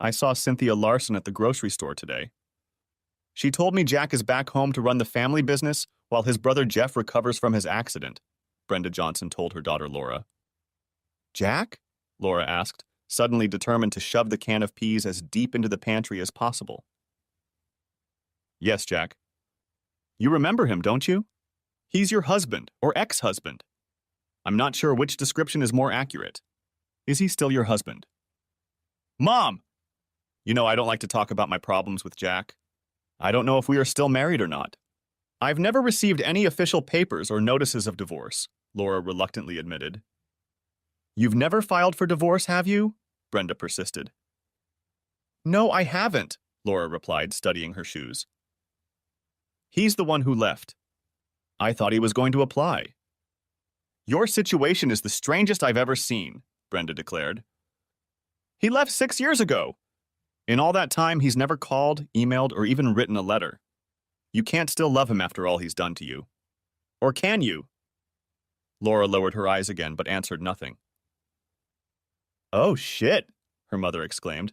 I saw Cynthia Larson at the grocery store today. She told me Jack is back home to run the family business while his brother Jeff recovers from his accident, Brenda Johnson told her daughter Laura. Jack? Laura asked, suddenly determined to shove the can of peas as deep into the pantry as possible. Yes, Jack. You remember him, don't you? He's your husband, or ex-husband. I'm not sure which description is more accurate. Is he still your husband? Mom! You know I don't like to talk about my problems with Jack. I don't know if we are still married or not. I've never received any official papers or notices of divorce, Laura reluctantly admitted. You've never filed for divorce, have you? Brenda persisted. No, I haven't, Laura replied, studying her shoes. He's the one who left. I thought he was going to apply. Your situation is the strangest I've ever seen, Brenda declared. He left 6 years ago. In all that time, he's never called, emailed, or even written a letter. You can't still love him after all he's done to you. Or can you? Laura lowered her eyes again, but answered nothing. Oh, shit, her mother exclaimed.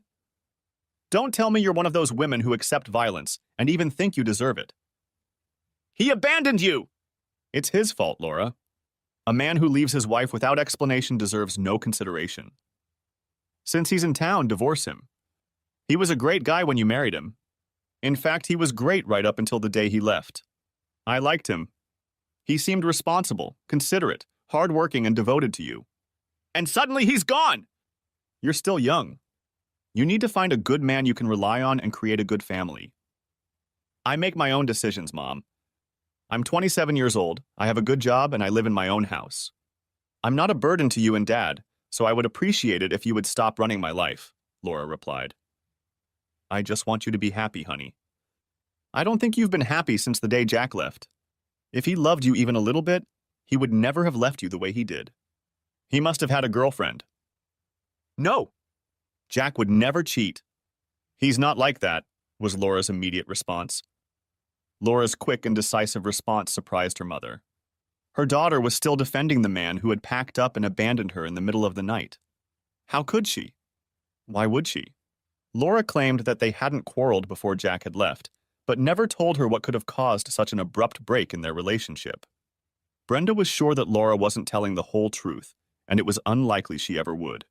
Don't tell me you're one of those women who accept violence and even think you deserve it. He abandoned you! It's his fault, Laura. A man who leaves his wife without explanation deserves no consideration. Since he's in town, divorce him. He was a great guy when you married him. In fact, he was great right up until the day he left. I liked him. He seemed responsible, considerate, hardworking, and devoted to you. And suddenly he's gone! You're still young. You need to find a good man you can rely on and create a good family. I make my own decisions, Mom. I'm 27 years old, I have a good job, and I live in my own house. I'm not a burden to you and Dad, so I would appreciate it if you would stop running my life, Laura replied. I just want you to be happy, honey. I don't think you've been happy since the day Jack left. If he loved you even a little bit, he would never have left you the way he did. He must have had a girlfriend. No! Jack would never cheat. He's not like that, was Laura's immediate response. Laura's quick and decisive response surprised her mother. Her daughter was still defending the man who had packed up and abandoned her in the middle of the night. How could she? Why would she? Laura claimed that they hadn't quarreled before Jack had left, but never told her what could have caused such an abrupt break in their relationship. Brenda was sure that Laura wasn't telling the whole truth, and it was unlikely she ever would.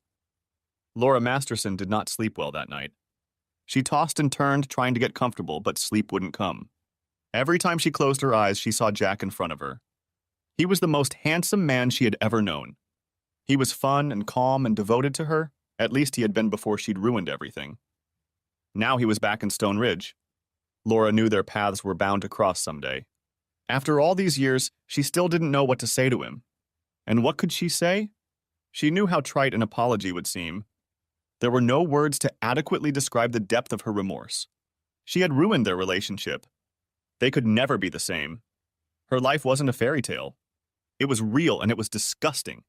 Laura Masterson did not sleep well that night. She tossed and turned, trying to get comfortable, but sleep wouldn't come. Every time she closed her eyes, she saw Jack in front of her. He was the most handsome man she had ever known. He was fun and calm and devoted to her. At least he had been before she'd ruined everything. Now he was back in Stone Ridge. Laura knew their paths were bound to cross someday. After all these years, she still didn't know what to say to him. And what could she say? She knew how trite an apology would seem. There were no words to adequately describe the depth of her remorse. She had ruined their relationship. They could never be the same. Her life wasn't a fairy tale. It was real, and it was disgusting.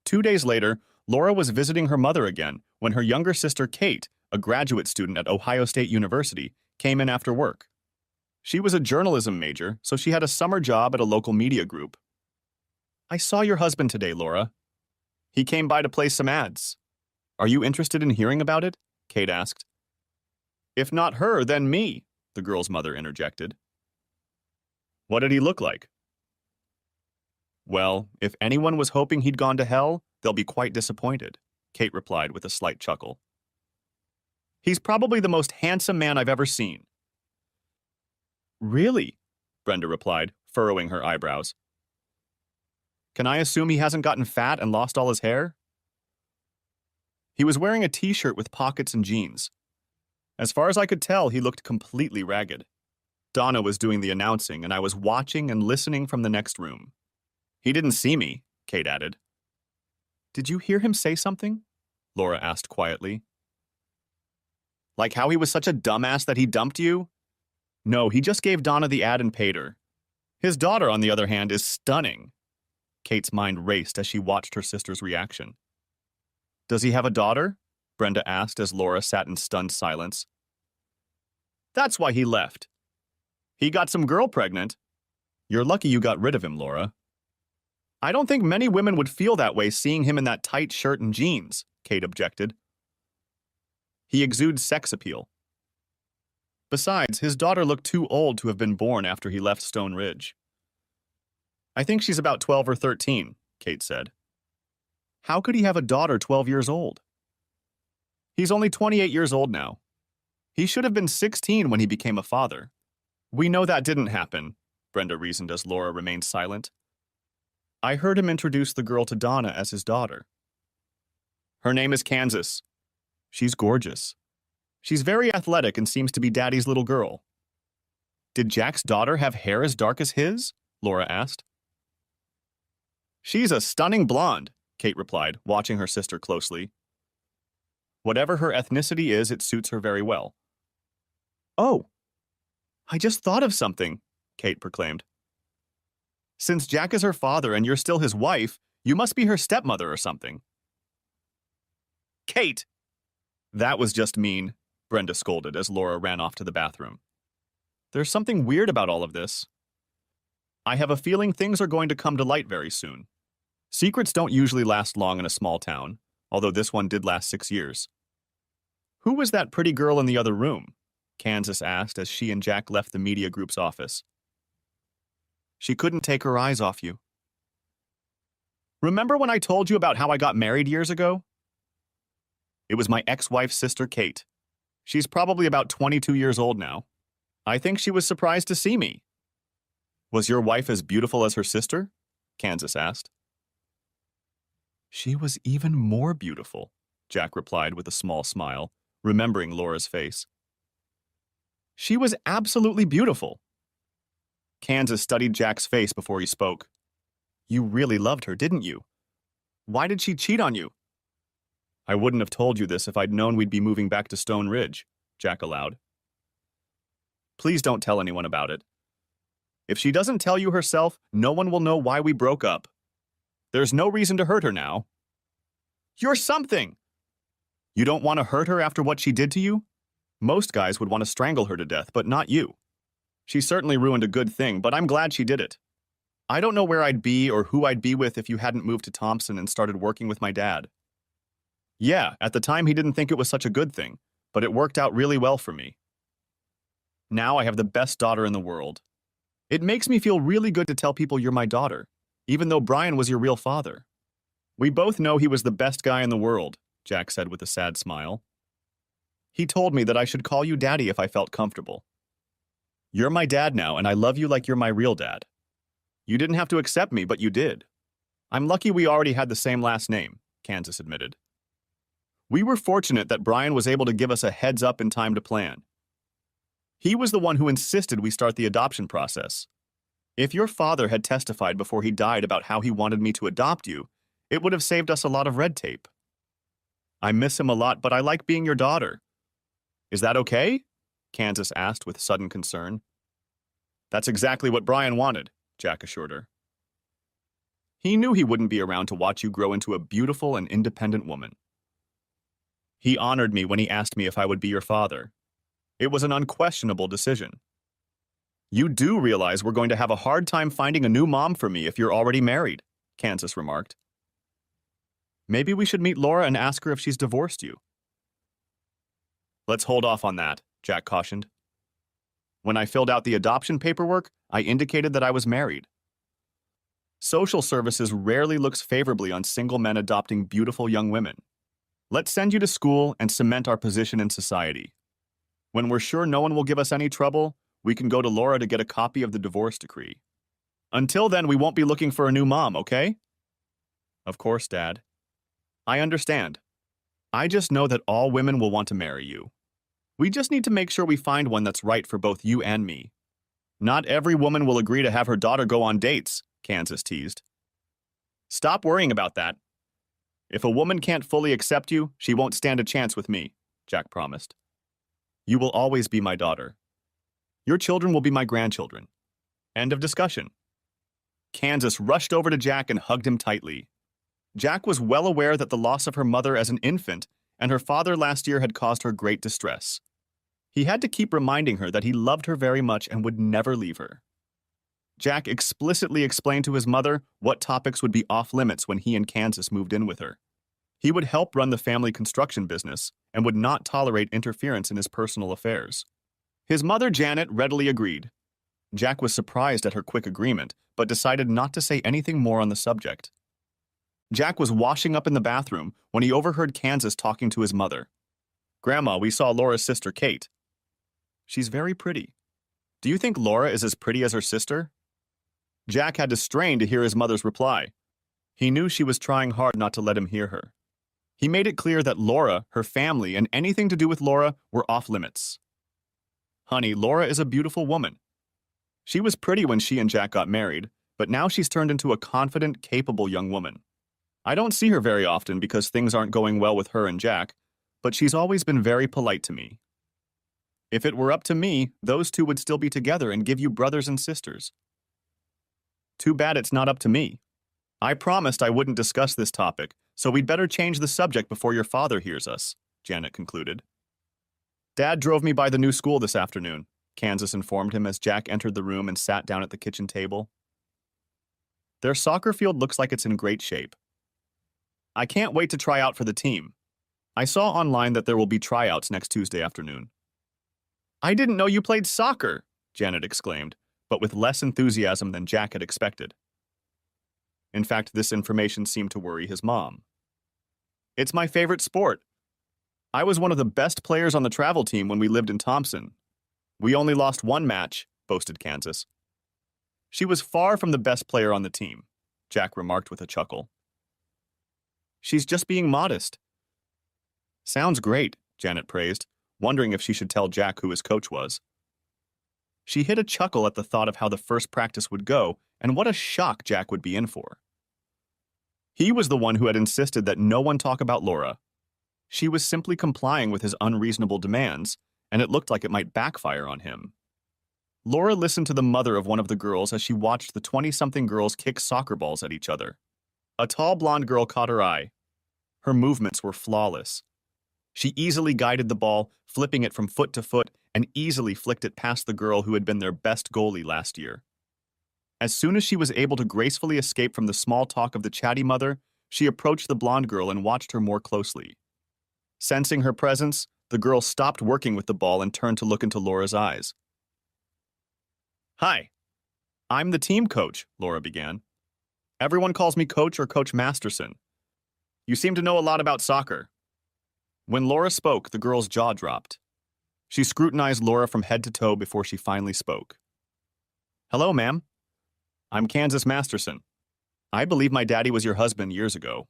2 days later, Laura was visiting her mother again when her younger sister Kate, a graduate student at Ohio State University, came in after work. She was a journalism major, so she had a summer job at a local media group. I saw your husband today, Laura. He came by to place some ads. Are you interested in hearing about it? Kate asked. If not her, then me, the girl's mother interjected. What did he look like? Well, if anyone was hoping he'd gone to hell, they'll be quite disappointed, Kate replied with a slight chuckle. He's probably the most handsome man I've ever seen. Really? Brenda replied, furrowing her eyebrows. Can I assume he hasn't gotten fat and lost all his hair? He was wearing a t-shirt with pockets and jeans. As far as I could tell, he looked completely ragged. Donna was doing the announcing, and I was watching and listening from the next room. He didn't see me, Kate added. Did you hear him say something? Laura asked quietly. Like how he was such a dumbass that he dumped you? No, he just gave Donna the ad and paid her. His daughter, on the other hand, is stunning. Kate's mind raced as she watched her sister's reaction. Does he have a daughter? Brenda asked as Laura sat in stunned silence. That's why he left. He got some girl pregnant. You're lucky you got rid of him, Laura. I don't think many women would feel that way seeing him in that tight shirt and jeans, Kate objected. He exudes sex appeal. Besides, his daughter looked too old to have been born after he left Stone Ridge. I think she's about 12 or 13, Kate said. How could he have a daughter 12 years old? He's only 28 years old now. He should have been 16 when he became a father. We know that didn't happen, Brenda reasoned as Laura remained silent. I heard him introduce the girl to Donna as his daughter. Her name is Kansas. She's gorgeous. She's very athletic and seems to be Daddy's little girl. Did Jack's daughter have hair as dark as his? Laura asked. She's a stunning blonde, Kate replied, watching her sister closely. Whatever her ethnicity is, it suits her very well. Oh, I just thought of something, Kate proclaimed. Since Jack is her father and you're still his wife, you must be her stepmother or something. Kate! That was just mean, Brenda scolded as Laura ran off to the bathroom. There's something weird about all of this. I have a feeling things are going to come to light very soon. Secrets don't usually last long in a small town, although this one did last 6 years. Who was that pretty girl in the other room? Kansas asked as she and Jack left the media group's office. She couldn't take her eyes off you. Remember when I told you about how I got married years ago? It was my ex-wife's sister, Kate. She's probably about 22 years old now. I think she was surprised to see me. Was your wife as beautiful as her sister? Kansas asked. She was even more beautiful, Jack replied with a small smile, remembering Laura's face. She was absolutely beautiful. Kansas studied Jack's face before he spoke. You really loved her, didn't you? Why did she cheat on you? I wouldn't have told you this if I'd known we'd be moving back to Stone Ridge, Jack allowed. Please don't tell anyone about it. If she doesn't tell you herself, no one will know why we broke up. There's no reason to hurt her now. You're something! You don't want to hurt her after what she did to you? Most guys would want to strangle her to death, but not you. She certainly ruined a good thing, but I'm glad she did it. I don't know where I'd be or who I'd be with if you hadn't moved to Thompson and started working with my dad. Yeah, at the time he didn't think it was such a good thing, but it worked out really well for me. Now I have the best daughter in the world. It makes me feel really good to tell people you're my daughter, even though Brian was your real father. We both know he was the best guy in the world, Jack said with a sad smile. He told me that I should call you Daddy if I felt comfortable. You're my dad now, and I love you like you're my real dad. You didn't have to accept me, but you did. I'm lucky we already had the same last name, Kansas admitted. We were fortunate that Brian was able to give us a heads up in time to plan. He was the one who insisted we start the adoption process. If your father had testified before he died about how he wanted me to adopt you, it would have saved us a lot of red tape. I miss him a lot, but I like being your daughter. Is that okay? Kansas asked with sudden concern. That's exactly what Brian wanted, Jack assured her. He knew he wouldn't be around to watch you grow into a beautiful and independent woman. He honored me when he asked me if I would be your father. It was an unquestionable decision. You do realize we're going to have a hard time finding a new mom for me if you're already married, Kansas remarked. Maybe we should meet Laura and ask her if she's divorced you. Let's hold off on that, Jack cautioned. When I filled out the adoption paperwork, I indicated that I was married. Social services rarely looks favorably on single men adopting beautiful young women. Let's send you to school and cement our position in society. When we're sure no one will give us any trouble, we can go to Laura to get a copy of the divorce decree. Until then, we won't be looking for a new mom, okay? Of course, Dad. I understand. I just know that all women will want to marry you. We just need to make sure we find one that's right for both you and me. Not every woman will agree to have her daughter go on dates, Kansas teased. Stop worrying about that. If a woman can't fully accept you, she won't stand a chance with me, Jack promised. You will always be my daughter. Your children will be my grandchildren. End of discussion. Kansas rushed over to Jack and hugged him tightly. Jack was well aware that the loss of her mother as an infant and her father last year had caused her great distress. He had to keep reminding her that he loved her very much and would never leave her. Jack explicitly explained to his mother what topics would be off limits when he and Kansas moved in with her. He would help run the family construction business and would not tolerate interference in his personal affairs. His mother, Janet, readily agreed. Jack was surprised at her quick agreement, but decided not to say anything more on the subject. Jack was washing up in the bathroom when he overheard Kansas talking to his mother. "Grandma, we saw Laura's sister, Kate. She's very pretty. Do you think Laura is as pretty as her sister?" Jack had to strain to hear his mother's reply. He knew she was trying hard not to let him hear her. He made it clear that Laura, her family, and anything to do with Laura were off limits. "Honey, Laura is a beautiful woman. She was pretty when she and Jack got married, but now she's turned into a confident, capable young woman. I don't see her very often because things aren't going well with her and Jack, but she's always been very polite to me. If it were up to me, those two would still be together and give you brothers and sisters. Too bad it's not up to me. I promised I wouldn't discuss this topic, so we'd better change the subject before your father hears us," Janet concluded. "Dad drove me by the new school this afternoon," Kansas informed him as Jack entered the room and sat down at the kitchen table. "Their soccer field looks like it's in great shape. I can't wait to try out for the team. I saw online that there will be tryouts next Tuesday afternoon." "I didn't know you played soccer," Janet exclaimed, but with less enthusiasm than Jack had expected. In fact, this information seemed to worry his mom. "It's my favorite sport. I was one of the best players on the travel team when we lived in Thompson. We only lost one match," boasted Kansas. "She was far from the best player on the team," Jack remarked with a chuckle. "She's just being modest." "Sounds great," Janet praised, wondering if she should tell Jack who his coach was. She hid a chuckle at the thought of how the first practice would go and what a shock Jack would be in for. He was the one who had insisted that no one talk about Laura. She was simply complying with his unreasonable demands, and it looked like it might backfire on him. Laura listened to the mother of one of the girls as she watched the 20-something girls kick soccer balls at each other. A tall blonde girl caught her eye. Her movements were flawless. She easily guided the ball, flipping it from foot to foot, and easily flicked it past the girl who had been their best goalie last year. As soon as she was able to gracefully escape from the small talk of the chatty mother, she approached the blonde girl and watched her more closely. Sensing her presence, the girl stopped working with the ball and turned to look into Laura's eyes. "Hi, I'm the team coach," Laura began. "Everyone calls me Coach or Coach Masterson. You seem to know a lot about soccer." When Laura spoke, the girl's jaw dropped. She scrutinized Laura from head to toe before she finally spoke. "Hello, ma'am. I'm Kansas Masterson. I believe my daddy was your husband years ago.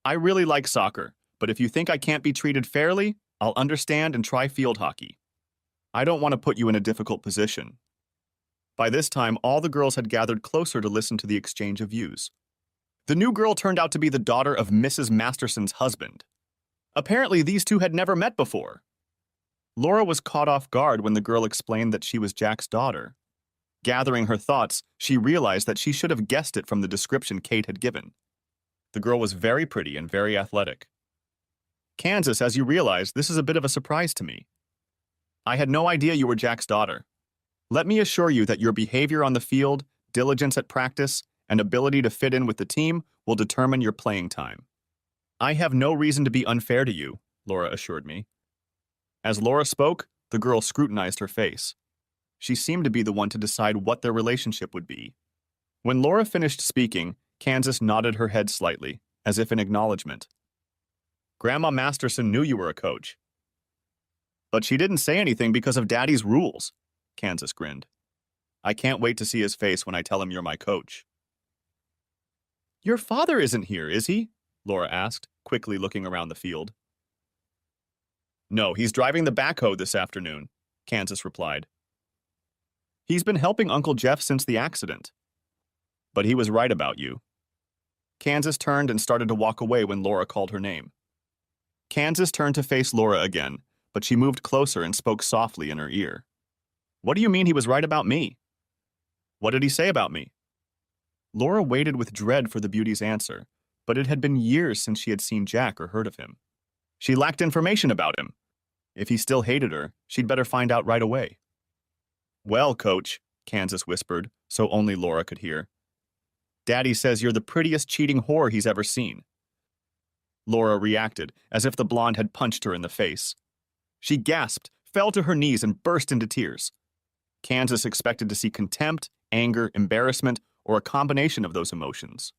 I really like soccer, but if you think I can't be treated fairly, I'll understand and try field hockey. I don't want to put you in a difficult position." By this time, all the girls had gathered closer to listen to the exchange of views. The new girl turned out to be the daughter of Mrs. Masterson's husband. Apparently, these two had never met before. Laura was caught off guard when the girl explained that she was Jack's daughter. Gathering her thoughts, she realized that she should have guessed it from the description Kate had given. The girl was very pretty and very athletic. "Kansas, as you realize, this is a bit of a surprise to me. I had no idea you were Jack's daughter. Let me assure you that your behavior on the field, diligence at practice, and ability to fit in with the team will determine your playing time. I have no reason to be unfair to you," Laura assured me. As Laura spoke, the girl scrutinized her face. She seemed to be the one to decide what their relationship would be. When Laura finished speaking, Kansas nodded her head slightly, as if in acknowledgement. "Grandma Masterson knew you were a coach. But she didn't say anything because of Daddy's rules," Kansas grinned. "I can't wait to see his face when I tell him you're my coach." "Your father isn't here, is he?" Laura asked, quickly looking around the field. "No, he's driving the backhoe this afternoon," Kansas replied. "He's been helping Uncle Jeff since the accident. But he was right about you." Kansas turned and started to walk away when Laura called her name. Kansas turned to face Laura again, but she moved closer and spoke softly in her ear. "What do you mean he was right about me? What did he say about me?" Laura waited with dread for the beauty's answer, but it had been years since she had seen Jack or heard of him. She lacked information about him. If he still hated her, she'd better find out right away. "Well, Coach," Kansas whispered, so only Laura could hear. "Daddy says you're the prettiest cheating whore he's ever seen." Laura reacted, as if the blonde had punched her in the face. She gasped, fell to her knees, and burst into tears. Kansas expected to see contempt, anger, embarrassment, or a combination of those emotions.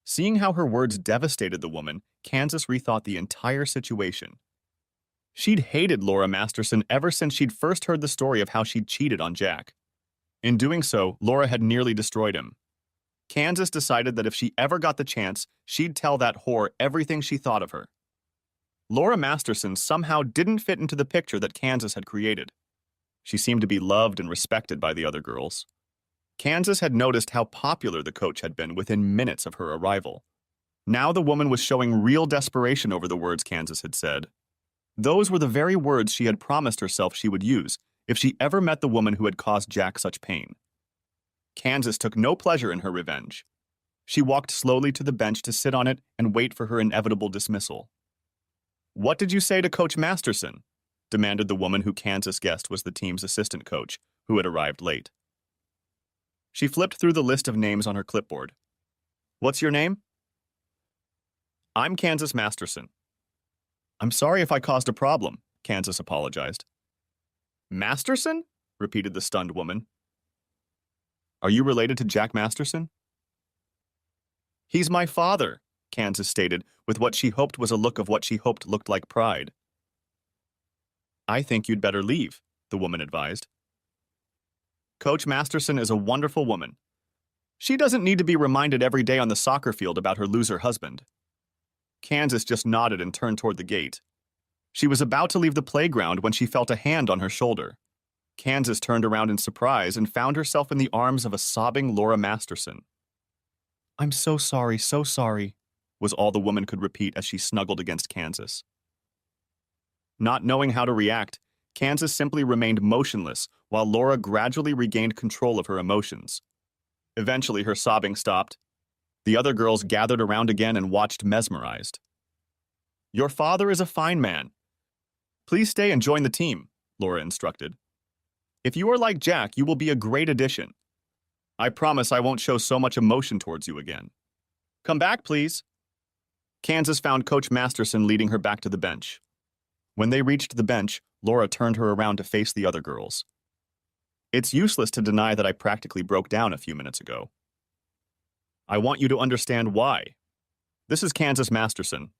Seeing how her words devastated the woman, Kansas rethought the entire situation. She'd hated Laura Masterson ever since she'd first heard the story of how she'd cheated on Jack. In doing so, Laura had nearly destroyed him. Kansas decided that if she ever got the chance, she'd tell that whore everything she thought of her. Laura Masterson somehow didn't fit into the picture that Kansas had created. She seemed to be loved and respected by the other girls. Kansas had noticed how popular the coach had been within minutes of her arrival. Now the woman was showing real desperation over the words Kansas had said. Those were the very words she had promised herself she would use if she ever met the woman who had caused Jack such pain. Kansas took no pleasure in her revenge. She walked slowly to the bench to sit on it and wait for her inevitable dismissal. "What did you say to Coach Masterson?" demanded the woman who Kansas guessed was the team's assistant coach, who had arrived late. She flipped through the list of names on her clipboard. "What's your name?" "I'm Kansas Masterson." "I'm sorry if I caused a problem," Kansas apologized. "Masterson?" repeated the stunned woman. "Are you related to Jack Masterson?" "He's my father," Kansas stated, with what she hoped was a look of what she hoped looked like pride. "I think you'd better leave," the woman advised. "Coach Masterson is a wonderful woman. She doesn't need to be reminded every day on the soccer field about her loser husband." Kansas just nodded and turned toward the gate. She was about to leave the playground when she felt a hand on her shoulder. Kansas turned around in surprise and found herself in the arms of a sobbing Laura Masterson. "I'm so sorry, was all the woman could repeat as she snuggled against Kansas. Not knowing how to react, Kansas simply remained motionless while Laura gradually regained control of her emotions. Eventually, her sobbing stopped. The other girls gathered around again and watched mesmerized. "Your father is a fine man. Please stay and join the team," Laura instructed. "If you are like Jack, you will be a great addition. I promise I won't show so much emotion towards you again. Come back, please." Kansas found Coach Masterson leading her back to the bench. When they reached the bench, Laura turned her around to face the other girls. "It's useless to deny that I practically broke down a few minutes ago. I want you to understand why. This is Kansas Masterson.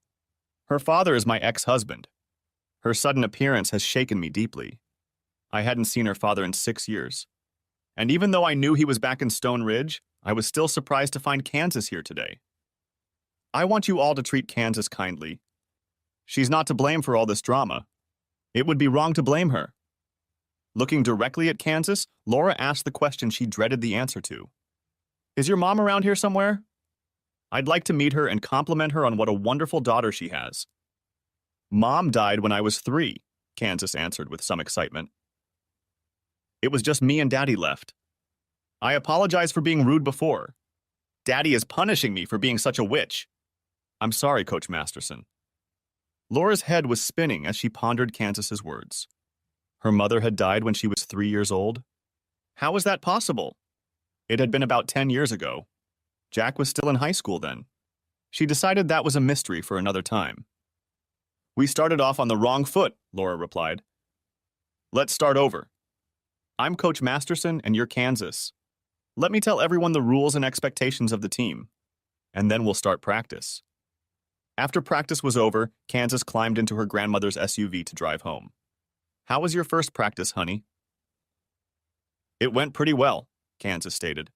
Her father is my ex-husband. Her sudden appearance has shaken me deeply. I hadn't seen her father in 6 years. And even though I knew he was back in Stone Ridge, I was still surprised to find Kansas here today. I want you all to treat Kansas kindly. She's not to blame for all this drama. It would be wrong to blame her." Looking directly at Kansas, Laura asked the question she dreaded the answer to. "Is your mom around here somewhere? I'd like to meet her and compliment her on what a wonderful daughter she has." "Mom died when I was 3, Kansas answered with some excitement. "It was just me and Daddy left. I apologize for being rude before. Daddy is punishing me for being such a witch. I'm sorry, Coach Masterson." Laura's head was spinning as she pondered Kansas's words. Her mother had died when she was 3 years old. How was that possible? It had been about 10 years ago. Jack was still in high school then. She decided that was a mystery for another time. "We started off on the wrong foot," Laura replied. "Let's start over. I'm Coach Masterson and you're Kansas. Let me tell everyone the rules and expectations of the team, and then we'll start practice." After practice was over, Kansas climbed into her grandmother's SUV to drive home. "How was your first practice, honey?" "It went pretty well," Kansas stated.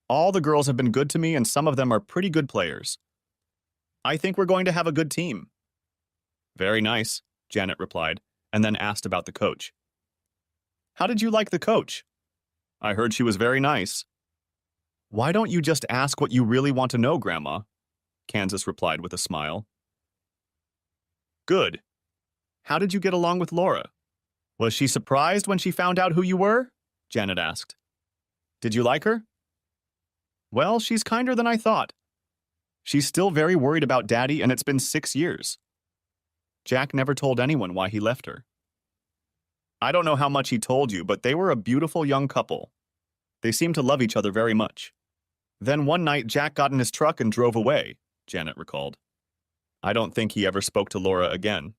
"All the girls have been good to me and some of them are pretty good players. I think we're going to have a good team." "Very nice," Janet replied, and then asked about the coach. "How did you like the coach?" "I heard she was very nice." "Why don't you just ask what you really want to know, Grandma?" Kansas replied with a smile. "Good. How did you get along with Laura? Was she surprised when she found out who you were?" Janet asked. "Did you like her?" "Well, she's kinder than I thought. She's still very worried about Daddy, and it's been 6 years. Jack never told anyone why he left her. I don't know how much he told you, but they were a beautiful young couple. They seemed to love each other very much. Then one night, Jack got in his truck and drove away," Janet recalled. I don't think he ever spoke to Laura again.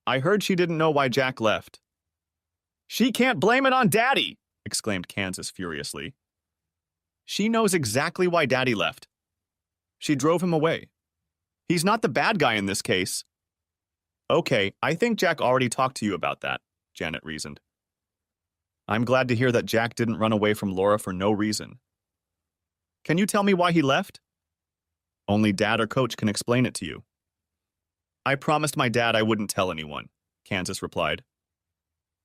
I heard she didn't know why Jack left. She can't blame it on Daddy, exclaimed Kansas furiously. She knows exactly why Daddy left. She drove him away. He's not the bad guy in this case. Okay, I think Jack already talked to you about that, Janet reasoned. I'm glad to hear that Jack didn't run away from Laura for no reason. Can you tell me why he left? Only Dad or Coach can explain it to you. I promised my dad I wouldn't tell anyone, Kansas replied.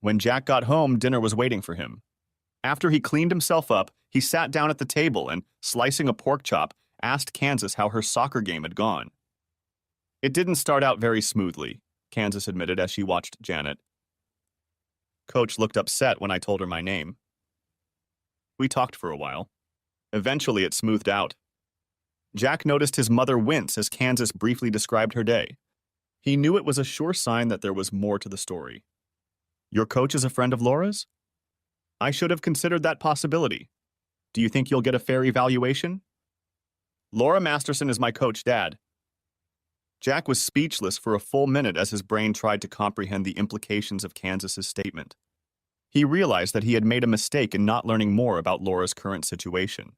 When Jack got home, dinner was waiting for him. After he cleaned himself up, he sat down at the table and, slicing a pork chop, asked Kansas how her soccer game had gone. It didn't start out very smoothly, Kansas admitted as she watched Janet. Coach looked upset when I told her my name. We talked for a while. Eventually, it smoothed out. Jack noticed his mother wince as Kansas briefly described her day. He knew it was a sure sign that there was more to the story. Your coach is a friend of Laura's? I should have considered that possibility. Do you think you'll get a fair evaluation? Laura Masterson is my coach, Dad. Jack was speechless for a full minute as his brain tried to comprehend the implications of Kansas's statement. He realized that he had made a mistake in not learning more about Laura's current situation.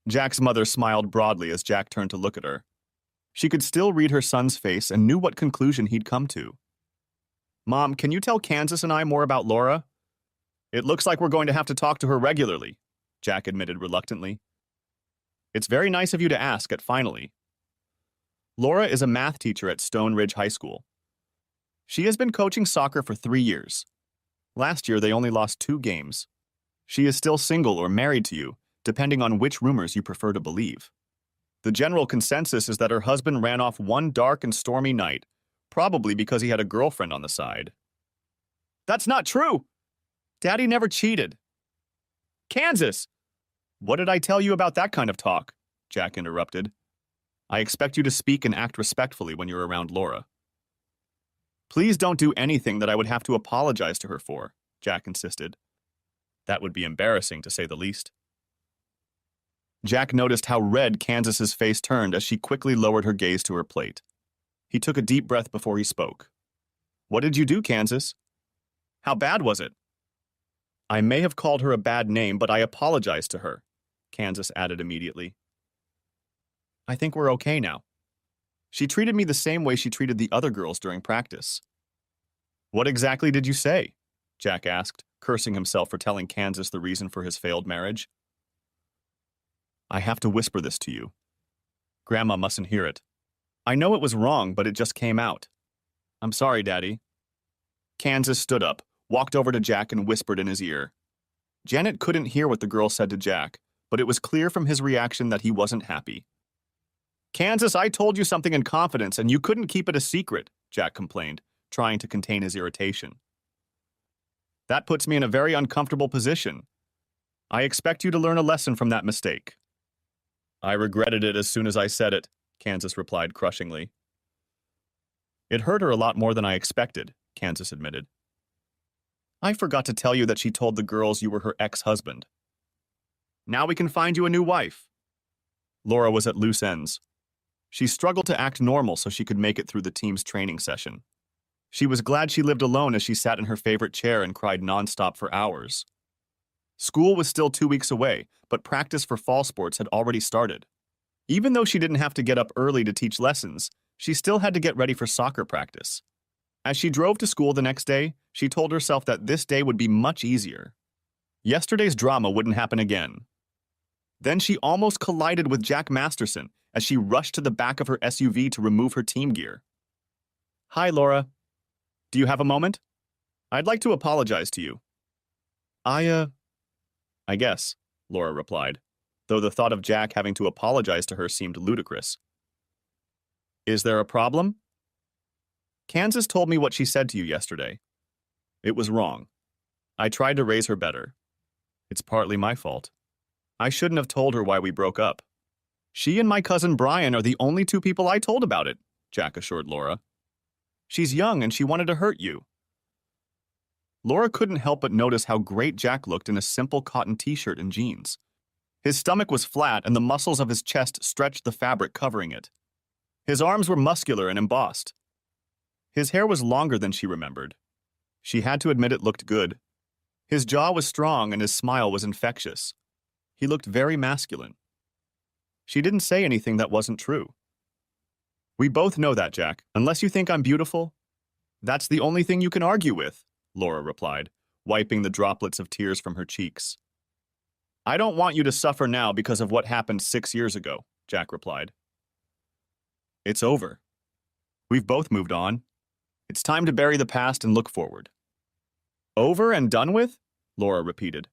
Jack's mother smiled broadly as Jack turned to look at her. She could still read her son's face and knew what conclusion he'd come to. Mom, can you tell Kansas and I more about Laura? It looks like we're going to have to talk to her regularly, Jack admitted reluctantly. It's very nice of you to ask it finally. Laura is a math teacher at Stone Ridge High School. She has been coaching soccer for 3 years. Last year, they only lost 2 games. She is still single or married to you, depending on which rumors you prefer to believe. The general consensus is that her husband ran off one dark and stormy night, probably because he had a girlfriend on the side. That's not true! Daddy never cheated. Kansas! What did I tell you about that kind of talk? Jack interrupted. I expect you to speak and act respectfully when you're around Laura. Please don't do anything that I would have to apologize to her for, Jack insisted. That would be embarrassing, to say the least. Jack noticed how red Kansas's face turned as she quickly lowered her gaze to her plate. He took a deep breath before he spoke. What did you do, Kansas? How bad was it? I may have called her a bad name, but I apologized to her, Kansas added immediately. I think we're okay now. She treated me the same way she treated the other girls during practice. What exactly did you say? Jack asked, cursing himself for telling Kansas the reason for his failed marriage. I have to whisper this to you. Grandma mustn't hear it. I know it was wrong, but it just came out. I'm sorry, Daddy. Kansas stood up, walked over to Jack and whispered in his ear. Janet couldn't hear what the girl said to Jack, but it was clear from his reaction that he wasn't happy. Kansas, I told you something in confidence and you couldn't keep it a secret, Jack complained, trying to contain his irritation. That puts me in a very uncomfortable position. I expect you to learn a lesson from that mistake. I regretted it as soon as I said it, Kansas replied crushingly. It hurt her a lot more than I expected, Kansas admitted. I forgot to tell you that she told the girls you were her ex-husband. Now we can find you a new wife. Laura was at loose ends. She struggled to act normal so she could make it through the team's training session. She was glad she lived alone as she sat in her favorite chair and cried nonstop for hours. School was still 2 weeks away, but practice for fall sports had already started. Even though she didn't have to get up early to teach lessons, she still had to get ready for soccer practice. As she drove to school the next day, she told herself that this day would be much easier. Yesterday's drama wouldn't happen again. Then she almost collided with Jack Masterson as she rushed to the back of her SUV to remove her team gear. Hi, Laura. Do you have a moment? I'd like to apologize to you. I guess, Laura replied, though the thought of Jack having to apologize to her seemed ludicrous. Is there a problem? Kansas told me what she said to you yesterday. It was wrong. I tried to raise her better. It's partly my fault. I shouldn't have told her why we broke up. She and my cousin Brian are the only 2 people I told about it, Jack assured Laura. She's young and she wanted to hurt you. Laura couldn't help but notice how great Jack looked in a simple cotton t-shirt and jeans. His stomach was flat and the muscles of his chest stretched the fabric covering it. His arms were muscular and embossed. His hair was longer than she remembered. She had to admit it looked good. His jaw was strong and his smile was infectious. He looked very masculine. She didn't say anything that wasn't true. We both know that, Jack. Unless you think I'm beautiful, that's the only thing you can argue with, Laura replied, wiping the droplets of tears from her cheeks. I don't want you to suffer now because of what happened 6 years ago, Jack replied. It's over. We've both moved on. It's time to bury the past and look forward. Over and done with? Laura repeated.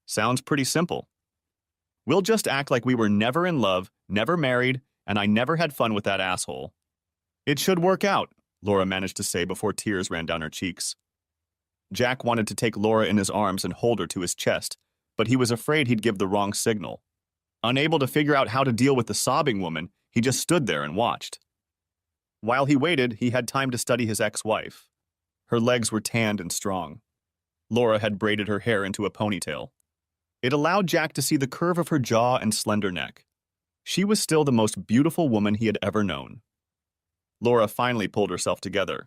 Sounds pretty simple. We'll just act like we were never in love, never married, and I never had fun with that asshole. It should work out, Laura managed to say before tears ran down her cheeks. Jack wanted to take Laura in his arms and hold her to his chest, but he was afraid he'd give the wrong signal. Unable to figure out how to deal with the sobbing woman, he just stood there and watched. While he waited, he had time to study his ex-wife. Her legs were tanned and strong. Laura had braided her hair into a ponytail. It allowed Jack to see the curve of her jaw and slender neck. She was still the most beautiful woman he had ever known. Laura finally pulled herself together.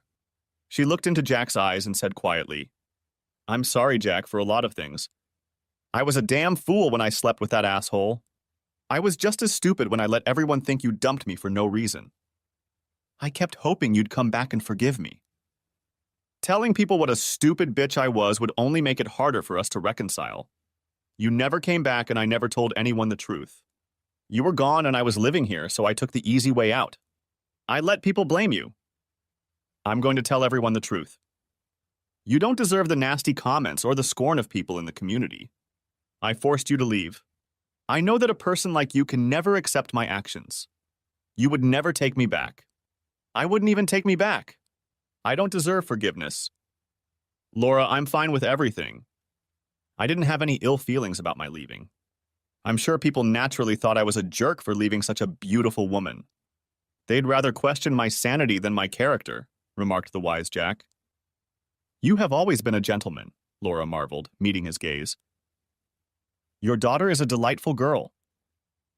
She looked into Jack's eyes and said quietly, I'm sorry, Jack, for a lot of things. I was a damn fool when I slept with that asshole. I was just as stupid when I let everyone think you dumped me for no reason. I kept hoping you'd come back and forgive me. Telling people what a stupid bitch I was would only make it harder for us to reconcile. You never came back and I never told anyone the truth. You were gone and I was living here, so I took the easy way out. I let people blame you. I'm going to tell everyone the truth. You don't deserve the nasty comments or the scorn of people in the community. I forced you to leave. I know that a person like you can never accept my actions. You would never take me back. I wouldn't even take me back. I don't deserve forgiveness. Laura, I'm fine with everything. I didn't have any ill feelings about my leaving. I'm sure people naturally thought I was a jerk for leaving such a beautiful woman. They'd rather question my sanity than my character, remarked the wise Jack. You have always been a gentleman, Laura marveled, meeting his gaze. Your daughter is a delightful girl.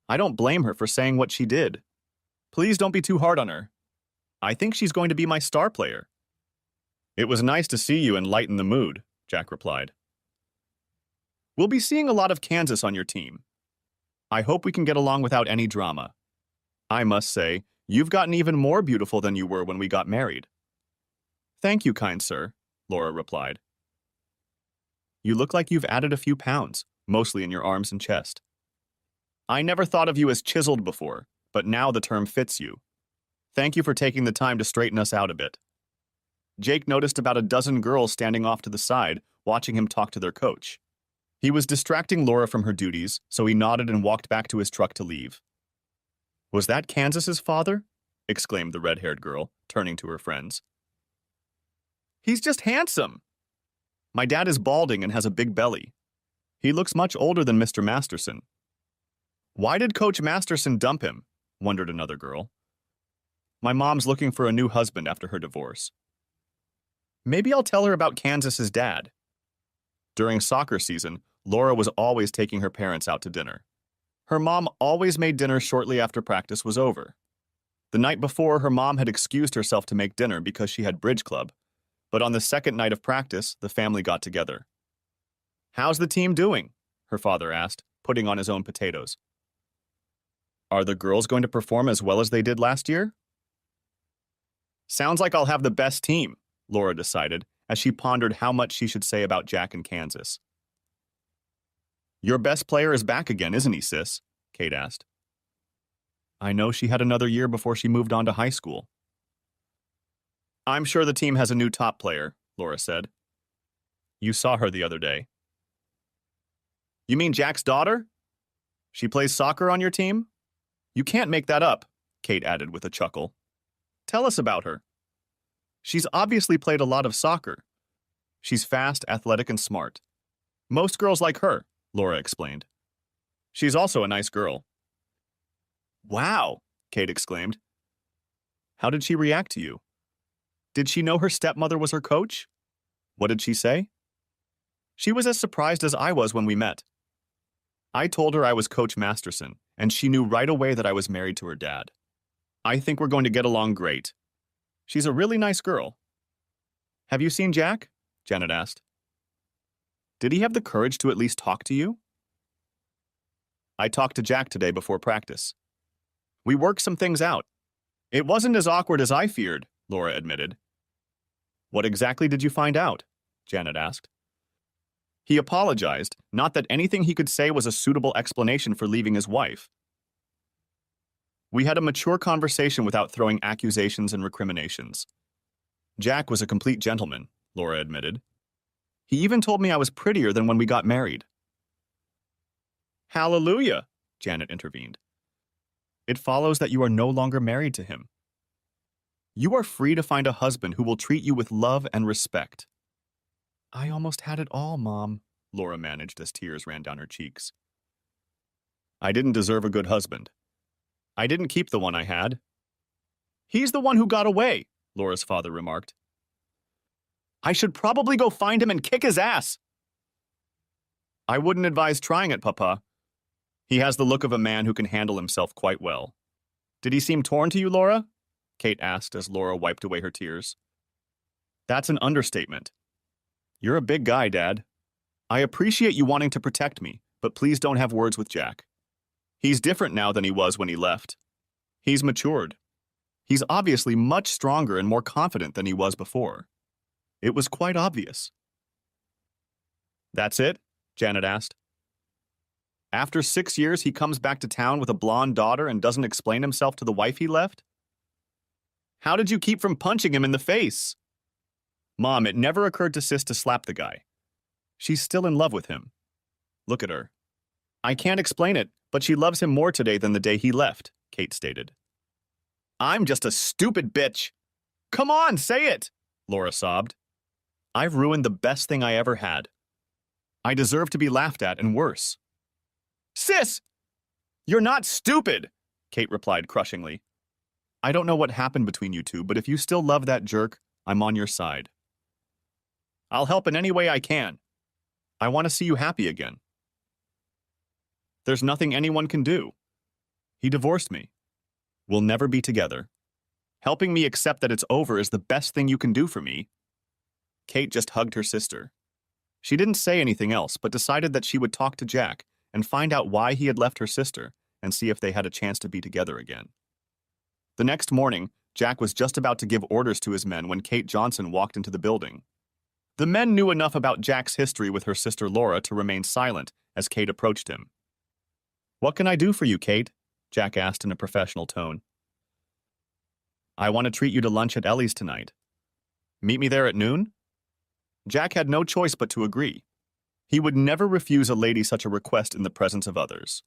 I don't blame her for saying what she did. Please don't be too hard on her. I think she's going to be my star player. It was nice to see you and lighten the mood, Jack replied. We'll be seeing a lot of Kansas on your team. I hope we can get along without any drama. I must say, you've gotten even more beautiful than you were when we got married. Thank you, kind sir, Laura replied. You look like you've added a few pounds, mostly in your arms and chest. I never thought of you as chiseled before, but now the term fits you. Thank you for taking the time to straighten us out a bit. Jake noticed about a dozen girls standing off to the side, watching him talk to their coach. He was distracting Laura from her duties, so he nodded and walked back to his truck to leave. Was that Kansas's father? Exclaimed the red-haired girl, turning to her friends. He's just handsome. My dad is balding and has a big belly. He looks much older than Mr. Masterson. Why did Coach Masterson dump him? Wondered another girl. My mom's looking for a new husband after her divorce. Maybe I'll tell her about Kansas's dad. During soccer season, Laura was always taking her parents out to dinner. Her mom always made dinner shortly after practice was over. The night before, her mom had excused herself to make dinner because she had bridge club, but on the second night of practice, the family got together. How's the team doing? Her father asked, putting on his own potatoes. Are the girls going to perform as well as they did last year? Sounds like I'll have the best team, Laura decided, as she pondered how much she should say about Jack and Kansas. Your best player is back again, isn't he, sis? Kate asked. I know she had another year before she moved on to high school. I'm sure the team has a new top player, Laura said. You saw her the other day. You mean Jack's daughter? She plays soccer on your team? You can't make that up, Kate added with a chuckle. Tell us about her. She's obviously played a lot of soccer. She's fast, athletic, and smart. Most girls like her, Laura explained. She's also a nice girl. Wow, Kate exclaimed. How did she react to you? Did she know her stepmother was her coach? What did she say? She was as surprised as I was when we met. I told her I was Coach Masterson, and she knew right away that I was married to her dad. I think we're going to get along great. She's a really nice girl. Have you seen Jack? Janet asked. Did he have the courage to at least talk to you? I talked to Jack today before practice. We worked some things out. It wasn't as awkward as I feared, Laura admitted. What exactly did you find out? Janet asked. He apologized, not that anything he could say was a suitable explanation for leaving his wife. We had a mature conversation without throwing accusations and recriminations. Jack was a complete gentleman, Laura admitted. He even told me I was prettier than when we got married. Hallelujah, Janet intervened. It follows that you are no longer married to him. You are free to find a husband who will treat you with love and respect. I almost had it all, Mom, Laura managed as tears ran down her cheeks. I didn't deserve a good husband. I didn't keep the one I had. He's the one who got away, Laura's father remarked. I should probably go find him and kick his ass. I wouldn't advise trying it, Papa. He has the look of a man who can handle himself quite well. Did he seem torn to you, Laura? Kate asked as Laura wiped away her tears. That's an understatement. You're a big guy, Dad. I appreciate you wanting to protect me, but please don't have words with Jack. He's different now than he was when he left. He's matured. He's obviously much stronger and more confident than he was before. It was quite obvious. That's it? Janet asked. After 6 years, he comes back to town with a blonde daughter and doesn't explain himself to the wife he left? How did you keep from punching him in the face? Mom, it never occurred to Sis to slap the guy. She's still in love with him. Look at her. I can't explain it, but she loves him more today than the day he left, Kate stated. I'm just a stupid bitch. Come on, say it, Laura sobbed. I've ruined the best thing I ever had. I deserve to be laughed at and worse. Sis! You're not stupid, Kate replied crushingly. I don't know what happened between you two, but if you still love that jerk, I'm on your side. I'll help in any way I can. I want to see you happy again. There's nothing anyone can do. He divorced me. We'll never be together. Helping me accept that it's over is the best thing you can do for me. Kate just hugged her sister. She didn't say anything else, but decided that she would talk to Jack and find out why he had left her sister and see if they had a chance to be together again. The next morning, Jack was just about to give orders to his men when Kate Johnson walked into the building. The men knew enough about Jack's history with her sister Laura to remain silent as Kate approached him. What can I do for you, Kate? Jack asked in a professional tone. I want to treat you to lunch at Ellie's tonight. Meet me there at noon? Jack had no choice but to agree. He would never refuse a lady such a request in the presence of others.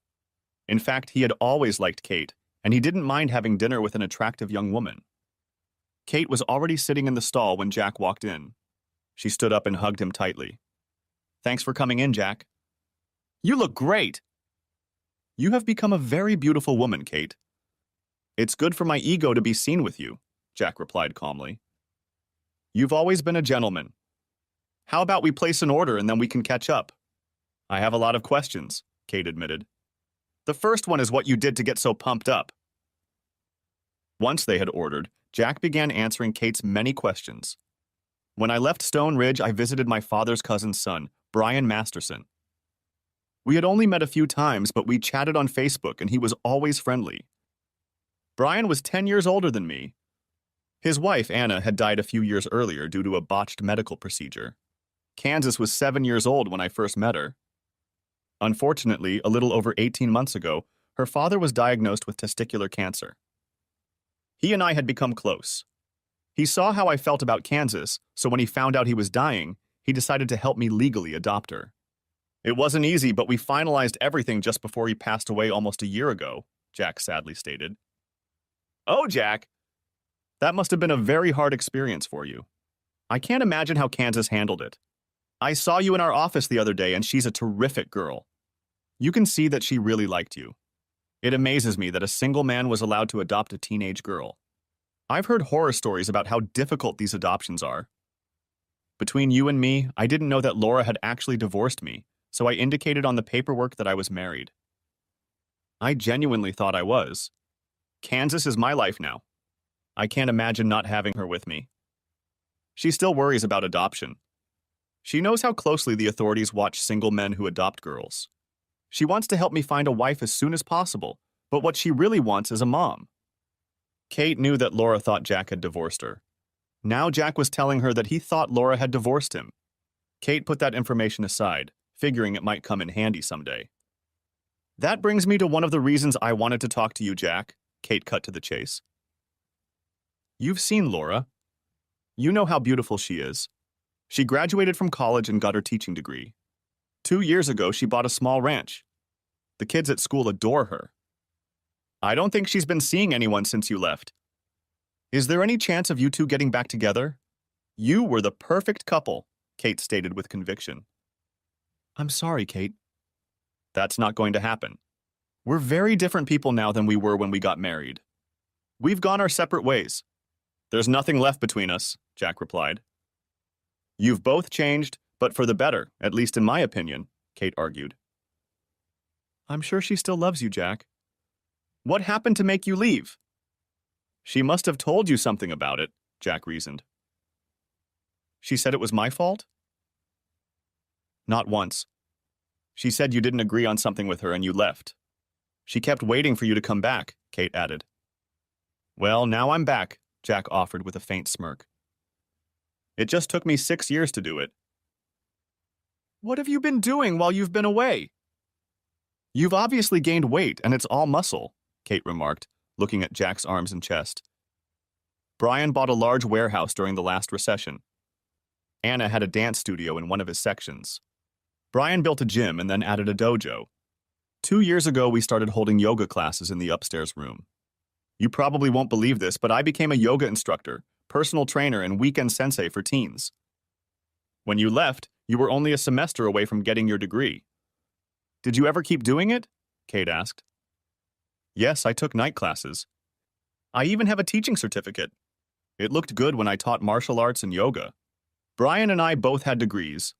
In fact, he had always liked Kate, and he didn't mind having dinner with an attractive young woman. Kate was already sitting in the stall when Jack walked in. She stood up and hugged him tightly. Thanks for coming in, Jack. You look great. You have become a very beautiful woman, Kate. It's good for my ego to be seen with you, Jack replied calmly. You've always been a gentleman. How about we place an order and then we can catch up? I have a lot of questions, Kate admitted. The first one is what you did to get so pumped up. Once they had ordered, Jack began answering Kate's many questions. When I left Stone Ridge, I visited my father's cousin's son, Brian Masterson. We had only met a few times, but we chatted on Facebook and he was always friendly. Brian was 10 years older than me. His wife, Anna, had died a few years earlier due to a botched medical procedure. Kansas was 7 years old when I first met her. Unfortunately, a little over 18 months ago, her father was diagnosed with testicular cancer. He and I had become close. He saw how I felt about Kansas, so when he found out he was dying, he decided to help me legally adopt her. It wasn't easy, but we finalized everything just before he passed away almost a year ago, Jack sadly stated. Oh, Jack, that must have been a very hard experience for you. I can't imagine how Kansas handled it. I saw you in our office the other day, and she's a terrific girl. You can see that she really liked you. It amazes me that a single man was allowed to adopt a teenage girl. I've heard horror stories about how difficult these adoptions are. Between you and me, I didn't know that Laura had actually divorced me, so I indicated on the paperwork that I was married. I genuinely thought I was. Kansas is my life now. I can't imagine not having her with me. She still worries about adoption. She knows how closely the authorities watch single men who adopt girls. She wants to help me find a wife as soon as possible, but what she really wants is a mom. Kate knew that Laura thought Jack had divorced her. Now Jack was telling her that he thought Laura had divorced him. Kate put that information aside, figuring it might come in handy someday. That brings me to one of the reasons I wanted to talk to you, Jack, Kate cut to the chase. You've seen Laura. You know how beautiful she is. She graduated from college and got her teaching degree. 2 years ago, she bought a small ranch. The kids at school adore her. I don't think she's been seeing anyone since you left. Is there any chance of you two getting back together? You were the perfect couple, Kate stated with conviction. I'm sorry, Kate. That's not going to happen. We're very different people now than we were when we got married. We've gone our separate ways. There's nothing left between us, Jack replied. You've both changed, but for the better, at least in my opinion, Kate argued. I'm sure she still loves you, Jack. What happened to make you leave? She must have told you something about it, Jack reasoned. She said it was my fault? Not once. She said you didn't agree on something with her and you left. She kept waiting for you to come back, Kate added. Well, now I'm back, Jack offered with a faint smirk. It just took me 6 years to do it. What have you been doing while you've been away? You've obviously gained weight and it's all muscle, Kate remarked, looking at Jack's arms and chest. Brian bought a large warehouse during the last recession. Anna had a dance studio in one of his sections. Brian built a gym and then added a dojo. 2 years ago, we started holding yoga classes in the upstairs room. You probably won't believe this, but I became a yoga instructor, personal trainer, and weekend sensei for teens. When you left, you were only a semester away from getting your degree. Did you ever keep doing it? Kate asked. Yes, I took night classes. I even have a teaching certificate. It looked good when I taught martial arts and yoga. Brian and I both had degrees.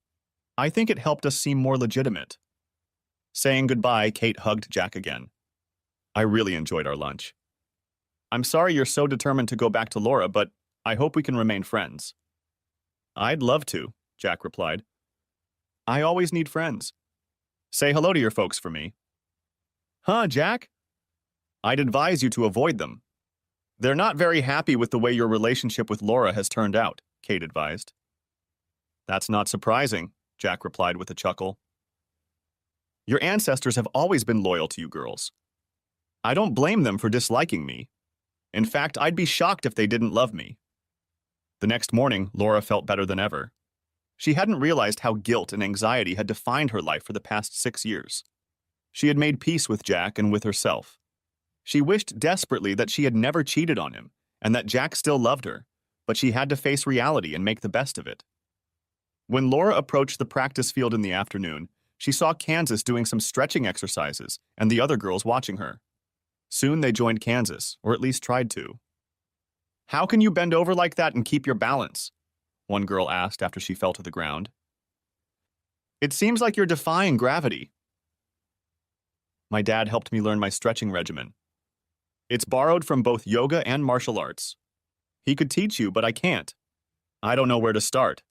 I think it helped us seem more legitimate. Saying goodbye, Kate hugged Jack again. I really enjoyed our lunch. I'm sorry you're so determined to go back to Laura, but I hope we can remain friends. I'd love to, Jack replied. I always need friends. Say hello to your folks for me. Huh, Jack? I'd advise you to avoid them. They're not very happy with the way your relationship with Laura has turned out, Kate advised. That's not surprising, Jack replied with a chuckle. Your ancestors have always been loyal to you girls. I don't blame them for disliking me. In fact, I'd be shocked if they didn't love me. The next morning, Laura felt better than ever. She hadn't realized how guilt and anxiety had defined her life for the past 6 years. She had made peace with Jack and with herself. She wished desperately that she had never cheated on him and that Jack still loved her, but she had to face reality and make the best of it. When Laura approached the practice field in the afternoon, she saw Kansas doing some stretching exercises and the other girls watching her. Soon they joined Kansas, or at least tried to. How can you bend over like that and keep your balance? One girl asked after she fell to the ground. It seems like you're defying gravity. My dad helped me learn my stretching regimen. It's borrowed from both yoga and martial arts. He could teach you, but I can't. I don't know where to start.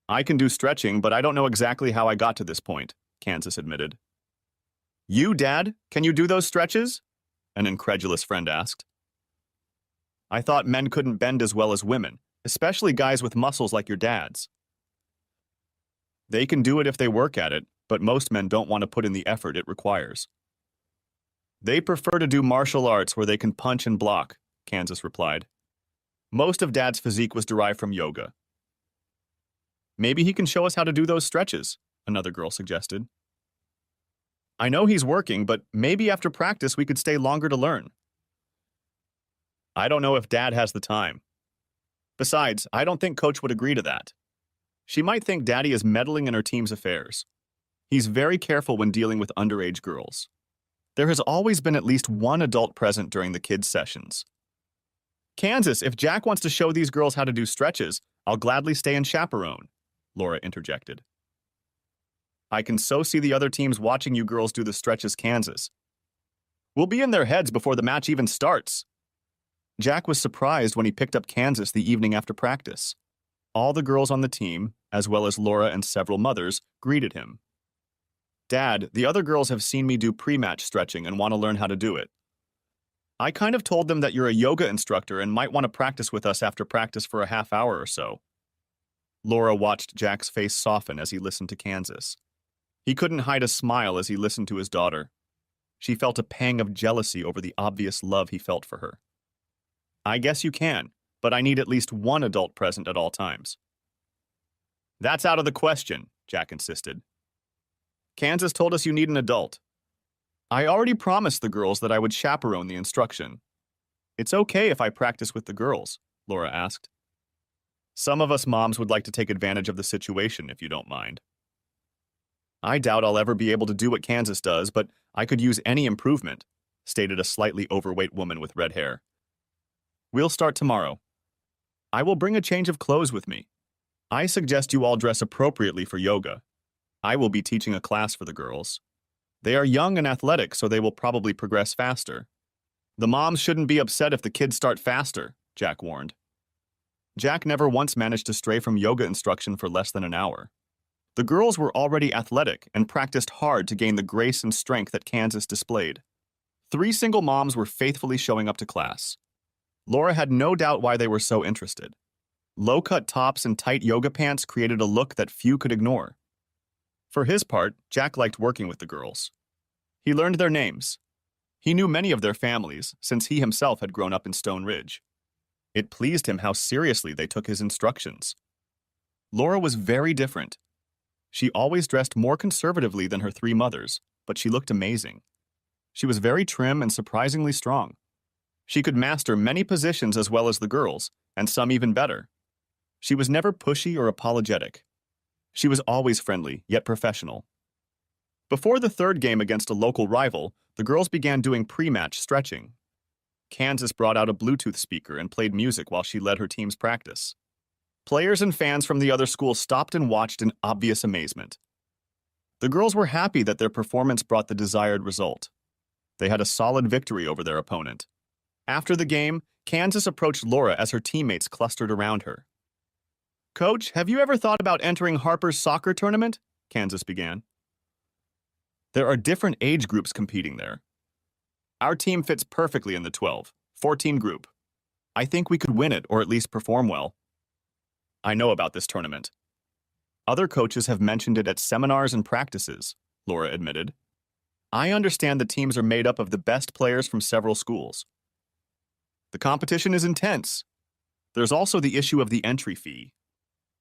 I can do stretching, but I don't know exactly how I got to this point, Kansas admitted. You, Dad, can you do those stretches? An incredulous friend asked. I thought men couldn't bend as well as women, especially guys with muscles like your dad's. They can do it if they work at it, but most men don't want to put in the effort it requires. They prefer to do martial arts where they can punch and block, Kansas replied. Most of Dad's physique was derived from yoga. Maybe he can show us how to do those stretches, another girl suggested. I know he's working, but maybe after practice we could stay longer to learn. I don't know if Dad has the time. Besides, I don't think Coach would agree to that. She might think Daddy is meddling in her team's affairs. He's very careful when dealing with underage girls. There has always been at least one adult present during the kids' sessions. Kansas, if Jack wants to show these girls how to do stretches, I'll gladly stay and chaperone, Laura interjected. I can so see the other teams watching you girls do the stretches, Kansas. We'll be in their heads before the match even starts, Jack was surprised when he picked up Kansas the evening after practice. All the girls on the team, as well as Laura and several mothers, greeted him. Dad, the other girls have seen me do pre-match stretching and want to learn how to do it. I kind of told them that you're a yoga instructor and might want to practice with us after practice for a half hour or so. Laura watched Jack's face soften as he listened to Kansas. He couldn't hide a smile as he listened to his daughter. She felt a pang of jealousy over the obvious love he felt for her. I guess you can, but I need at least one adult present at all times. That's out of the question, Jack insisted. Kansas told us you need an adult. I already promised the girls that I would chaperone the instruction. It's okay if I practice with the girls, Laura asked. Some of us moms would like to take advantage of the situation, if you don't mind. I doubt I'll ever be able to do what Kansas does, but I could use any improvement, stated a slightly overweight woman with red hair. We'll start tomorrow. I will bring a change of clothes with me. I suggest you all dress appropriately for yoga. I will be teaching a class for the girls. They are young and athletic, so they will probably progress faster. The moms shouldn't be upset if the kids start faster, Jack warned. Jack never once managed to stray from yoga instruction for less than an hour. The girls were already athletic and practiced hard to gain the grace and strength that Kansas displayed. 3 single moms were faithfully showing up to class. Laura had no doubt why they were so interested. Low-cut tops and tight yoga pants created a look that few could ignore. For his part, Jack liked working with the girls. He learned their names. He knew many of their families, since he himself had grown up in Stone Ridge. It pleased him how seriously they took his instructions. Laura was very different. She always dressed more conservatively than her 3 mothers, but she looked amazing. She was very trim and surprisingly strong. She could master many positions as well as the girls, and some even better. She was never pushy or apologetic. She was always friendly, yet professional. Before the 3rd game against a local rival, the girls began doing pre-match stretching. Kansas brought out a Bluetooth speaker and played music while she led her team's practice. Players and fans from the other school stopped and watched in obvious amazement. The girls were happy that their performance brought the desired result. They had a solid victory over their opponent. After the game, Kansas approached Laura as her teammates clustered around her. Coach, have you ever thought about entering Harper's soccer tournament? Kansas began. There are different age groups competing there. Our team fits perfectly in the 12-14 group. I think we could win it or at least perform well. I know about this tournament. Other coaches have mentioned it at seminars and practices, Laura admitted. I understand the teams are made up of the best players from several schools. The competition is intense. There's also the issue of the entry fee.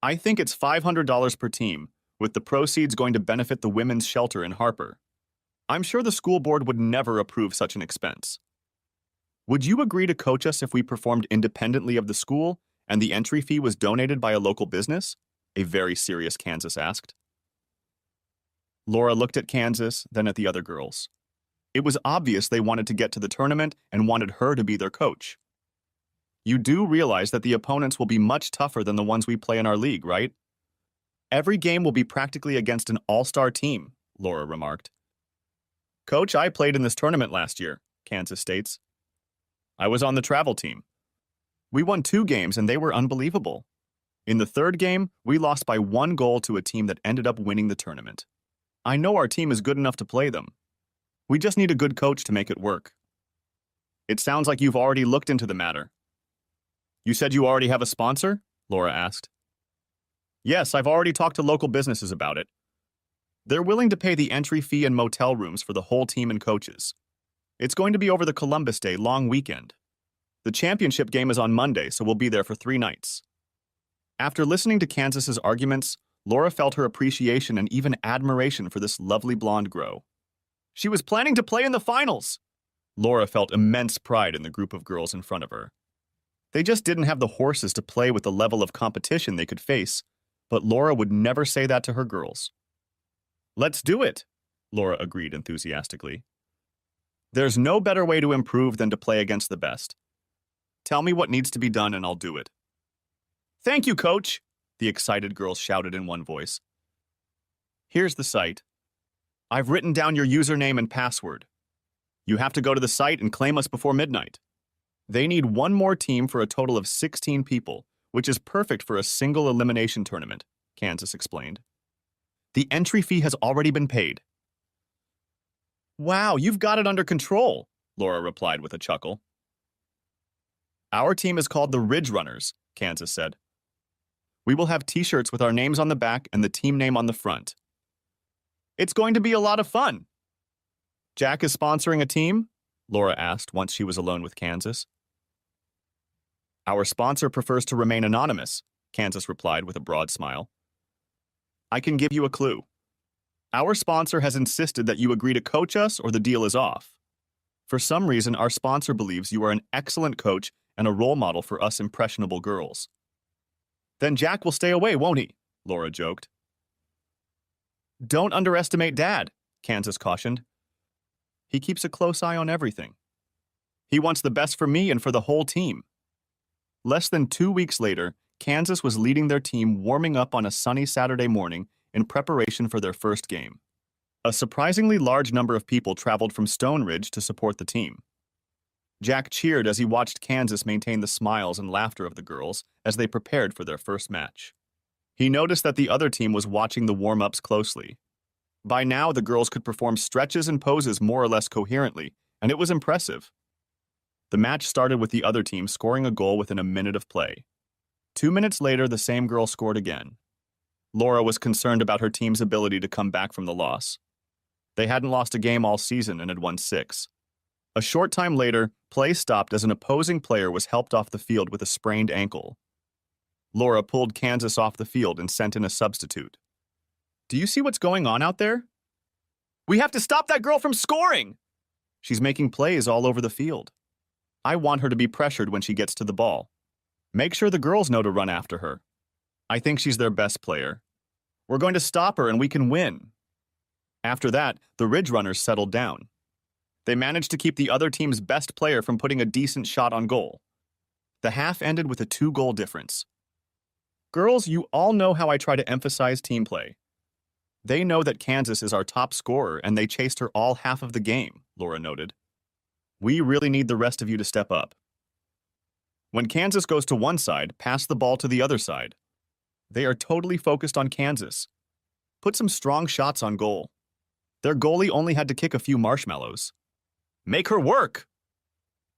I think it's $500 per team, with the proceeds going to benefit the women's shelter in Harper. I'm sure the school board would never approve such an expense. Would you agree to coach us if we performed independently of the school and the entry fee was donated by a local business? A very serious Kansas asked. Laura looked at Kansas, then at the other girls. It was obvious they wanted to get to the tournament and wanted her to be their coach. You do realize that the opponents will be much tougher than the ones we play in our league, right? Every game will be practically against an all-star team, Laura remarked. Coach, I played in this tournament last year, Kansas states. I was on the travel team. We won 2 games and they were unbelievable. In the 3rd game, we lost by 1 goal to a team that ended up winning the tournament. I know our team is good enough to play them. We just need a good coach to make it work. It sounds like you've already looked into the matter. You said you already have a sponsor? Laura asked. Yes, I've already talked to local businesses about it. They're willing to pay the entry fee and motel rooms for the whole team and coaches. It's going to be over the Columbus Day long weekend. The championship game is on Monday, so we'll be there for 3 nights. After listening to Kansas's arguments, Laura felt her appreciation and even admiration for this lovely blonde grow. She was planning to play in the finals! Laura felt immense pride in the group of girls in front of her. They just didn't have the horses to play with the level of competition they could face, but Laura would never say that to her girls. Let's do it, Laura agreed enthusiastically. There's no better way to improve than to play against the best. Tell me what needs to be done and I'll do it. Thank you, Coach, the excited girls shouted in one voice. Here's the site. I've written down your username and password. You have to go to the site and claim us before midnight. They need one more team for a total of 16 people, which is perfect for a single elimination tournament, Kansas explained. The entry fee has already been paid. Wow, you've got it under control, Laura replied with a chuckle. Our team is called the Ridge Runners, Kansas said. We will have t-shirts with our names on the back and the team name on the front. It's going to be a lot of fun. Jack is sponsoring a team? Laura asked once she was alone with Kansas. Our sponsor prefers to remain anonymous, Kansas replied with a broad smile. I can give you a clue. Our sponsor has insisted that you agree to coach us or the deal is off. For some reason, our sponsor believes you are an excellent coach and a role model for us impressionable girls. Then Jack will stay away, won't he? Laura joked. Don't underestimate Dad, Kansas cautioned. He keeps a close eye on everything. He wants the best for me and for the whole team. Less than 2 weeks later, Kansas was leading their team warming up on a sunny Saturday morning in preparation for their first game. A surprisingly large number of people traveled from Stone Ridge to support the team. Jack cheered as he watched Kansas maintain the smiles and laughter of the girls as they prepared for their first match. He noticed that the other team was watching the warm-ups closely. By now, the girls could perform stretches and poses more or less coherently, and it was impressive. The match started with the other team scoring a goal within a minute of play. 2 minutes later, the same girl scored again. Laura was concerned about her team's ability to come back from the loss. They hadn't lost a game all season and had won 6. A short time later, play stopped as an opposing player was helped off the field with a sprained ankle. Laura pulled Kansas off the field and sent in a substitute. Do you see what's going on out there? We have to stop that girl from scoring! She's making plays all over the field. I want her to be pressured when she gets to the ball. Make sure the girls know to run after her. I think she's their best player. We're going to stop her and we can win. After that, the Ridge Runners settled down. They managed to keep the other team's best player from putting a decent shot on goal. The half ended with a 2-goal difference. Girls, you all know how I try to emphasize team play. They know that Kansas is our top scorer and they chased her all half of the game, Laura noted. We really need the rest of you to step up. When Kansas goes to one side, pass the ball to the other side. They are totally focused on Kansas. Put some strong shots on goal. Their goalie only had to kick a few marshmallows. Make her work!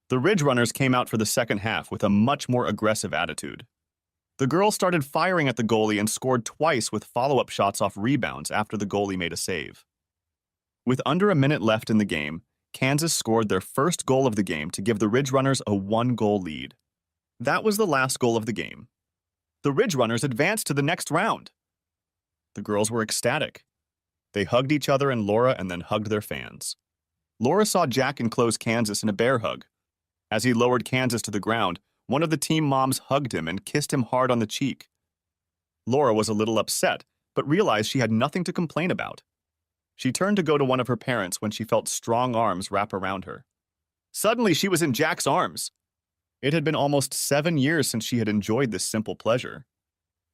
The Ridge Runners came out for the second half with a much more aggressive attitude. The girls started firing at the goalie and scored twice with follow-up shots off rebounds after the goalie made a save. With under a minute left in the game, Kansas scored their first goal of the game to give the Ridge Runners a 1-goal lead. That was the last goal of the game. The Ridge Runners advanced to the next round. The girls were ecstatic. They hugged each other and Laura and then hugged their fans. Laura saw Jack enclose Kansas in a bear hug. As he lowered Kansas to the ground, one of the team moms hugged him and kissed him hard on the cheek. Laura was a little upset, but realized she had nothing to complain about. She turned to go to one of her parents when she felt strong arms wrap around her. Suddenly, she was in Jack's arms. It had been almost 7 years since she had enjoyed this simple pleasure.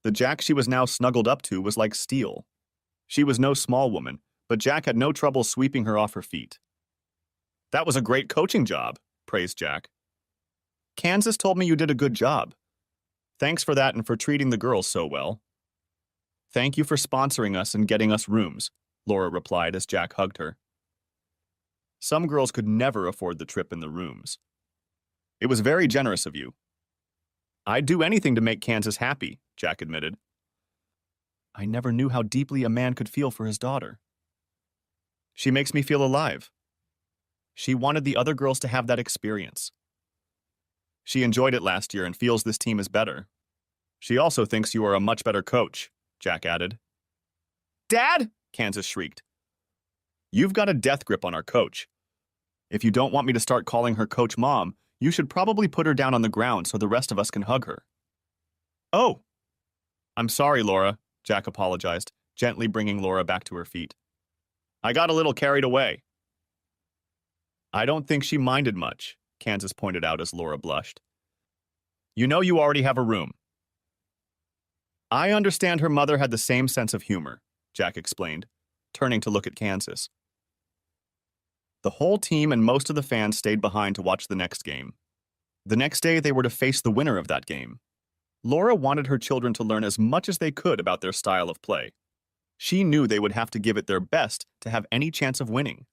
The Jack she was now snuggled up to was like steel. She was no small woman, but Jack had no trouble sweeping her off her feet. That was a great coaching job, praised Jack. Kansas told me you did a good job. Thanks for that and for treating the girls so well. Thank you for sponsoring us and getting us rooms, Laura replied as Jack hugged her. Some girls could never afford the trip in the rooms. It was very generous of you. I'd do anything to make Kansas happy, Jack admitted. I never knew how deeply a man could feel for his daughter. She makes me feel alive. She wanted the other girls to have that experience. She enjoyed it last year and feels this team is better. She also thinks you are a much better coach, Jack added. Dad! Kansas shrieked. You've got a death grip on our coach. If you don't want me to start calling her Coach Mom, you should probably put her down on the ground so the rest of us can hug her. Oh! I'm sorry, Laura, Jack apologized, gently bringing Laura back to her feet. I got a little carried away. I don't think she minded much, Kansas pointed out as Laura blushed. You know you already have a room. I understand her mother had the same sense of humor, Jack explained, turning to look at Kansas. The whole team and most of the fans stayed behind to watch the next game. The next day, they were to face the winner of that game. Laura wanted her children to learn as much as they could about their style of play. She knew they would have to give it their best to have any chance of winning.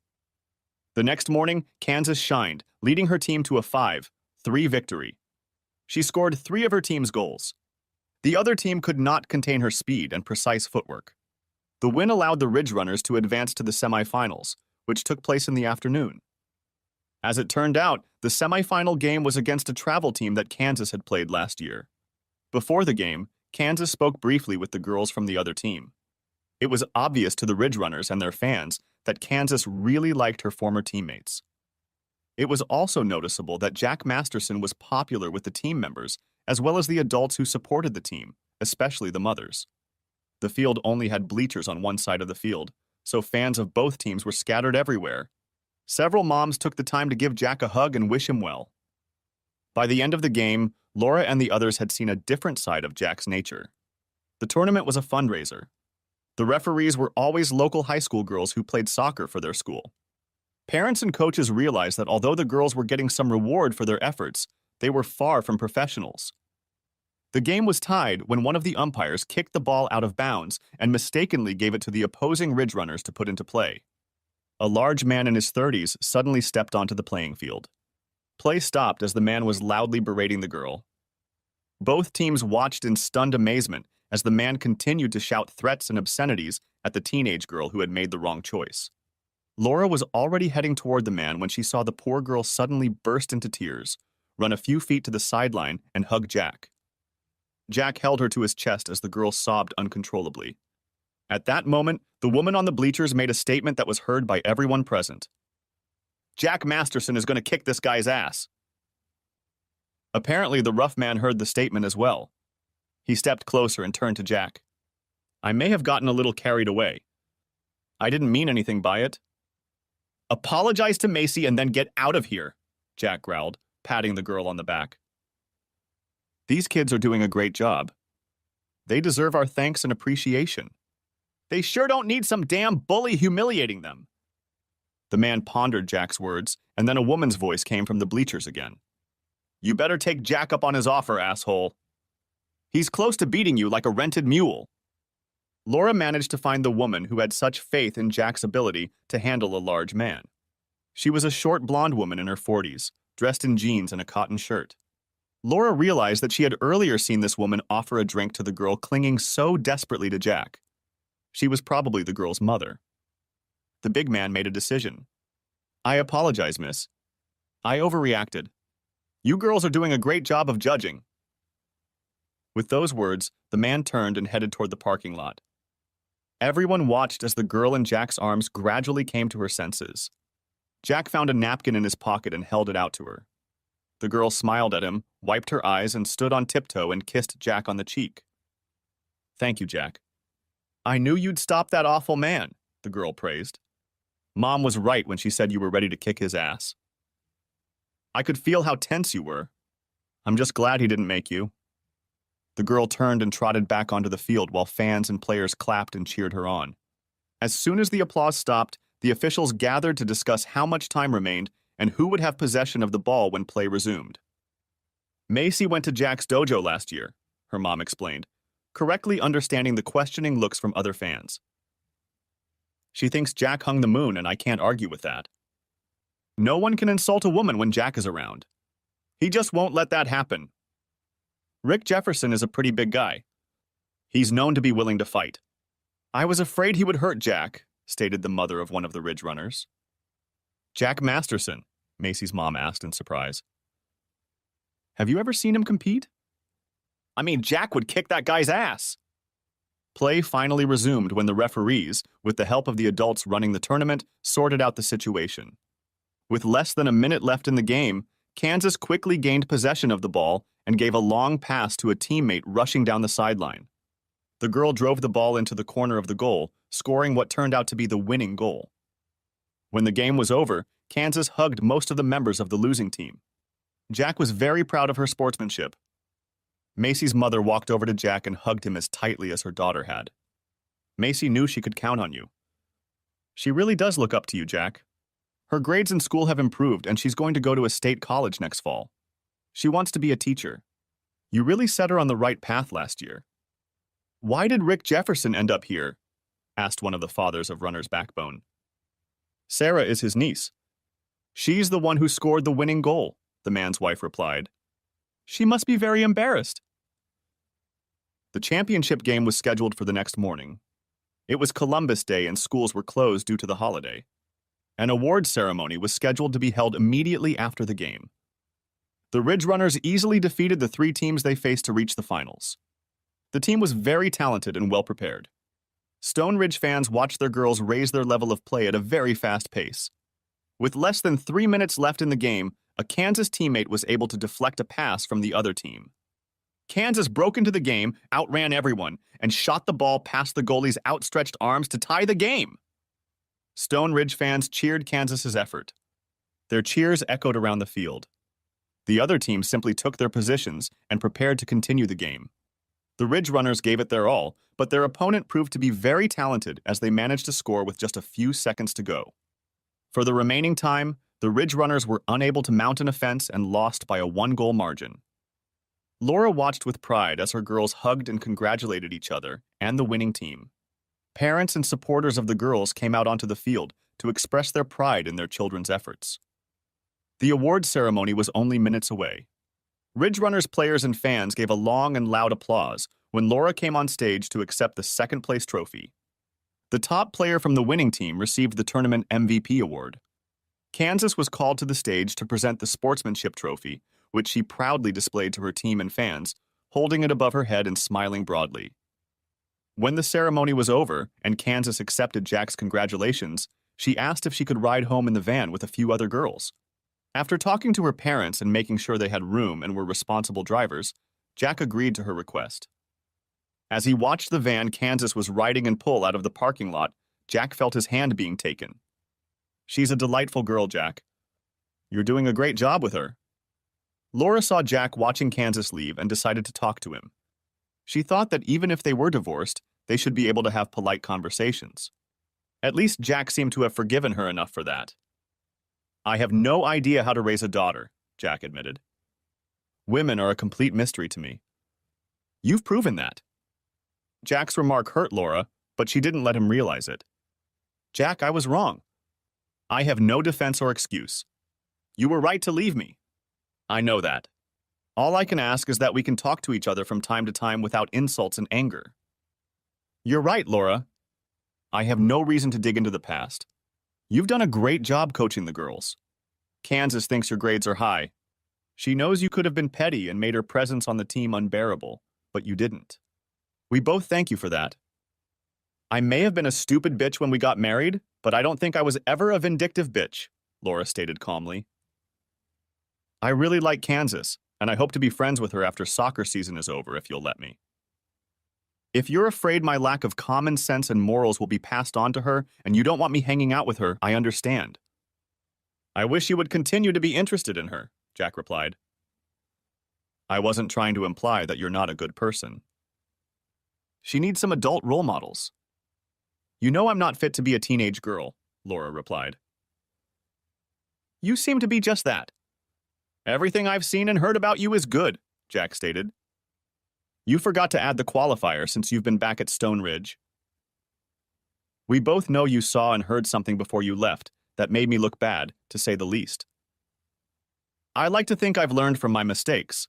The next morning, Kansas shined, leading her team to a 5-3 victory. She scored 3 of her team's goals. The other team could not contain her speed and precise footwork. The win allowed the Ridge Runners to advance to the semifinals, which took place in the afternoon. As it turned out, the semifinal game was against a travel team that Kansas had played last year. Before the game, Kansas spoke briefly with the girls from the other team. It was obvious to the Ridge Runners and their fans that Kansas really liked her former teammates. It was also noticeable that Jack Masterson was popular with the team members, as well as the adults who supported the team, especially the mothers. The field only had bleachers on one side of the field, so fans of both teams were scattered everywhere. Several moms took the time to give Jack a hug and wish him well. By the end of the game, Laura and the others had seen a different side of Jack's nature. The tournament was a fundraiser. The referees were always local high school girls who played soccer for their school. Parents and coaches realized that although the girls were getting some reward for their efforts, they were far from professionals. The game was tied when one of the umpires kicked the ball out of bounds and mistakenly gave it to the opposing Ridge Runners to put into play. A large man in his 30s suddenly stepped onto the playing field. Play stopped as the man was loudly berating the girl. Both teams watched in stunned amazement as the man continued to shout threats and obscenities at the teenage girl who had made the wrong choice. Laura was already heading toward the man when she saw the poor girl suddenly burst into tears, run a few feet to the sideline, and hug Jack. Jack held her to his chest as the girl sobbed uncontrollably. At that moment, the woman on the bleachers made a statement that was heard by everyone present. "Jack Masterson is going to kick this guy's ass." Apparently, the rough man heard the statement as well. He stepped closer and turned to Jack. "I may have gotten a little carried away. I didn't mean anything by it." "Apologize to Macy and then get out of here," Jack growled, patting the girl on the back. "These kids are doing a great job. They deserve our thanks and appreciation. They sure don't need some damn bully humiliating them." The man pondered Jack's words, and then a woman's voice came from the bleachers again. "You better take Jack up on his offer, asshole. He's close to beating you like a rented mule." Laura managed to find the woman who had such faith in Jack's ability to handle a large man. She was a short blonde woman in her 40s, dressed in jeans and a cotton shirt. Laura realized that she had earlier seen this woman offer a drink to the girl clinging so desperately to Jack. She was probably the girl's mother. The big man made a decision. "I apologize, miss. I overreacted. You girls are doing a great job of judging." With those words, the man turned and headed toward the parking lot. Everyone watched as the girl in Jack's arms gradually came to her senses. Jack found a napkin in his pocket and held it out to her. The girl smiled at him, wiped her eyes, and stood on tiptoe and kissed Jack on the cheek. "Thank you, Jack." "I knew you'd stop that awful man," the girl praised. "Mom was right when she said you were ready to kick his ass. I could feel how tense you were. I'm just glad he didn't make you." The girl turned and trotted back onto the field while fans and players clapped and cheered her on. As soon as the applause stopped, the officials gathered to discuss how much time remained and who would have possession of the ball when play resumed. "Macy went to Jack's dojo last year," her mom explained, correctly understanding the questioning looks from other fans. "She thinks Jack hung the moon, and I can't argue with that. No one can insult a woman when Jack is around. He just won't let that happen. Rick Jefferson is a pretty big guy. He's known to be willing to fight. I was afraid he would hurt Jack," stated the mother of one of the Ridge Runners. "Jack Masterson?" Macy's mom asked in surprise. "Have you ever seen him compete?" "I mean, Jack would kick that guy's ass." Play finally resumed when the referees, with the help of the adults running the tournament, sorted out the situation. With less than a minute left in the game, Kansas quickly gained possession of the ball and gave a long pass to a teammate rushing down the sideline. The girl drove the ball into the corner of the goal, scoring what turned out to be the winning goal. When the game was over, Kansas hugged most of the members of the losing team. Jack was very proud of her sportsmanship. Macy's mother walked over to Jack and hugged him as tightly as her daughter had. "Macy knew she could count on you. She really does look up to you, Jack. Her grades in school have improved, and she's going to go to a state college next fall. She wants to be a teacher. You really set her on the right path last year. Why did Rick Jefferson end up here? Asked one of the fathers of Runner's Backbone. Sarah is his niece. She's the one who scored the winning goal, the man's wife replied. She must be very embarrassed. The championship game was scheduled for the next morning. It was Columbus Day and schools were closed due to the holiday. An awards ceremony was scheduled to be held immediately after the game. The Ridge Runners easily defeated the three teams they faced to reach the finals. The team was very talented and well prepared. Stone Ridge fans watched their girls raise their level of play at a very fast pace. With less than 3 minutes left in the game, a Kansas teammate was able to deflect a pass from the other team. Kansas broke into the game, outran everyone, and shot the ball past the goalie's outstretched arms to tie the game. Stone Ridge fans cheered Kansas's effort. Their cheers echoed around the field. The other team simply took their positions and prepared to continue the game. The Ridge Runners gave it their all, but their opponent proved to be very talented as they managed to score with just a few seconds to go. For the remaining time, the Ridge Runners were unable to mount an offense and lost by a 1-goal margin. Laura watched with pride as her girls hugged and congratulated each other and the winning team. Parents and supporters of the girls came out onto the field to express their pride in their children's efforts. The awards ceremony was only minutes away. Ridge Runners players and fans gave a long and loud applause when Laura came on stage to accept the second-place trophy. The top player from the winning team received the tournament MVP award. Kansas was called to the stage to present the sportsmanship trophy, which she proudly displayed to her team and fans, holding it above her head and smiling broadly. When the ceremony was over and Kansas accepted Jack's congratulations, she asked if she could ride home in the van with a few other girls. After talking to her parents and making sure they had room and were responsible drivers, Jack agreed to her request. As he watched the van Kansas was riding and pull out of the parking lot, Jack felt his hand being taken. She's a delightful girl, Jack. You're doing a great job with her. Laura saw Jack watching Kansas leave and decided to talk to him. She thought that even if they were divorced, they should be able to have polite conversations. At least Jack seemed to have forgiven her enough for that. I have no idea how to raise a daughter, Jack admitted. Women are a complete mystery to me. You've proven that. Jack's remark hurt Laura, but she didn't let him realize it. Jack, I was wrong. I have no defense or excuse. You were right to leave me. I know that. All I can ask is that we can talk to each other from time to time without insults and anger. You're right, Laura. I have no reason to dig into the past. You've done a great job coaching the girls. Kansas thinks your grades are high. She knows you could have been petty and made her presence on the team unbearable, but you didn't. We both thank you for that. I may have been a stupid bitch when we got married, but I don't think I was ever a vindictive bitch, Laura stated calmly. I really like Kansas, and I hope to be friends with her after soccer season is over if you'll let me. If you're afraid my lack of common sense and morals will be passed on to her and you don't want me hanging out with her, I understand. I wish you would continue to be interested in her, Jack replied. I wasn't trying to imply that you're not a good person. She needs some adult role models. You know I'm not fit to be a teenage girl, Laura replied. You seem to be just that. Everything I've seen and heard about you is good, Jack stated. You forgot to add the qualifier since you've been back at Stone Ridge. We both know you saw and heard something before you left that made me look bad, to say the least. I like to think I've learned from my mistakes.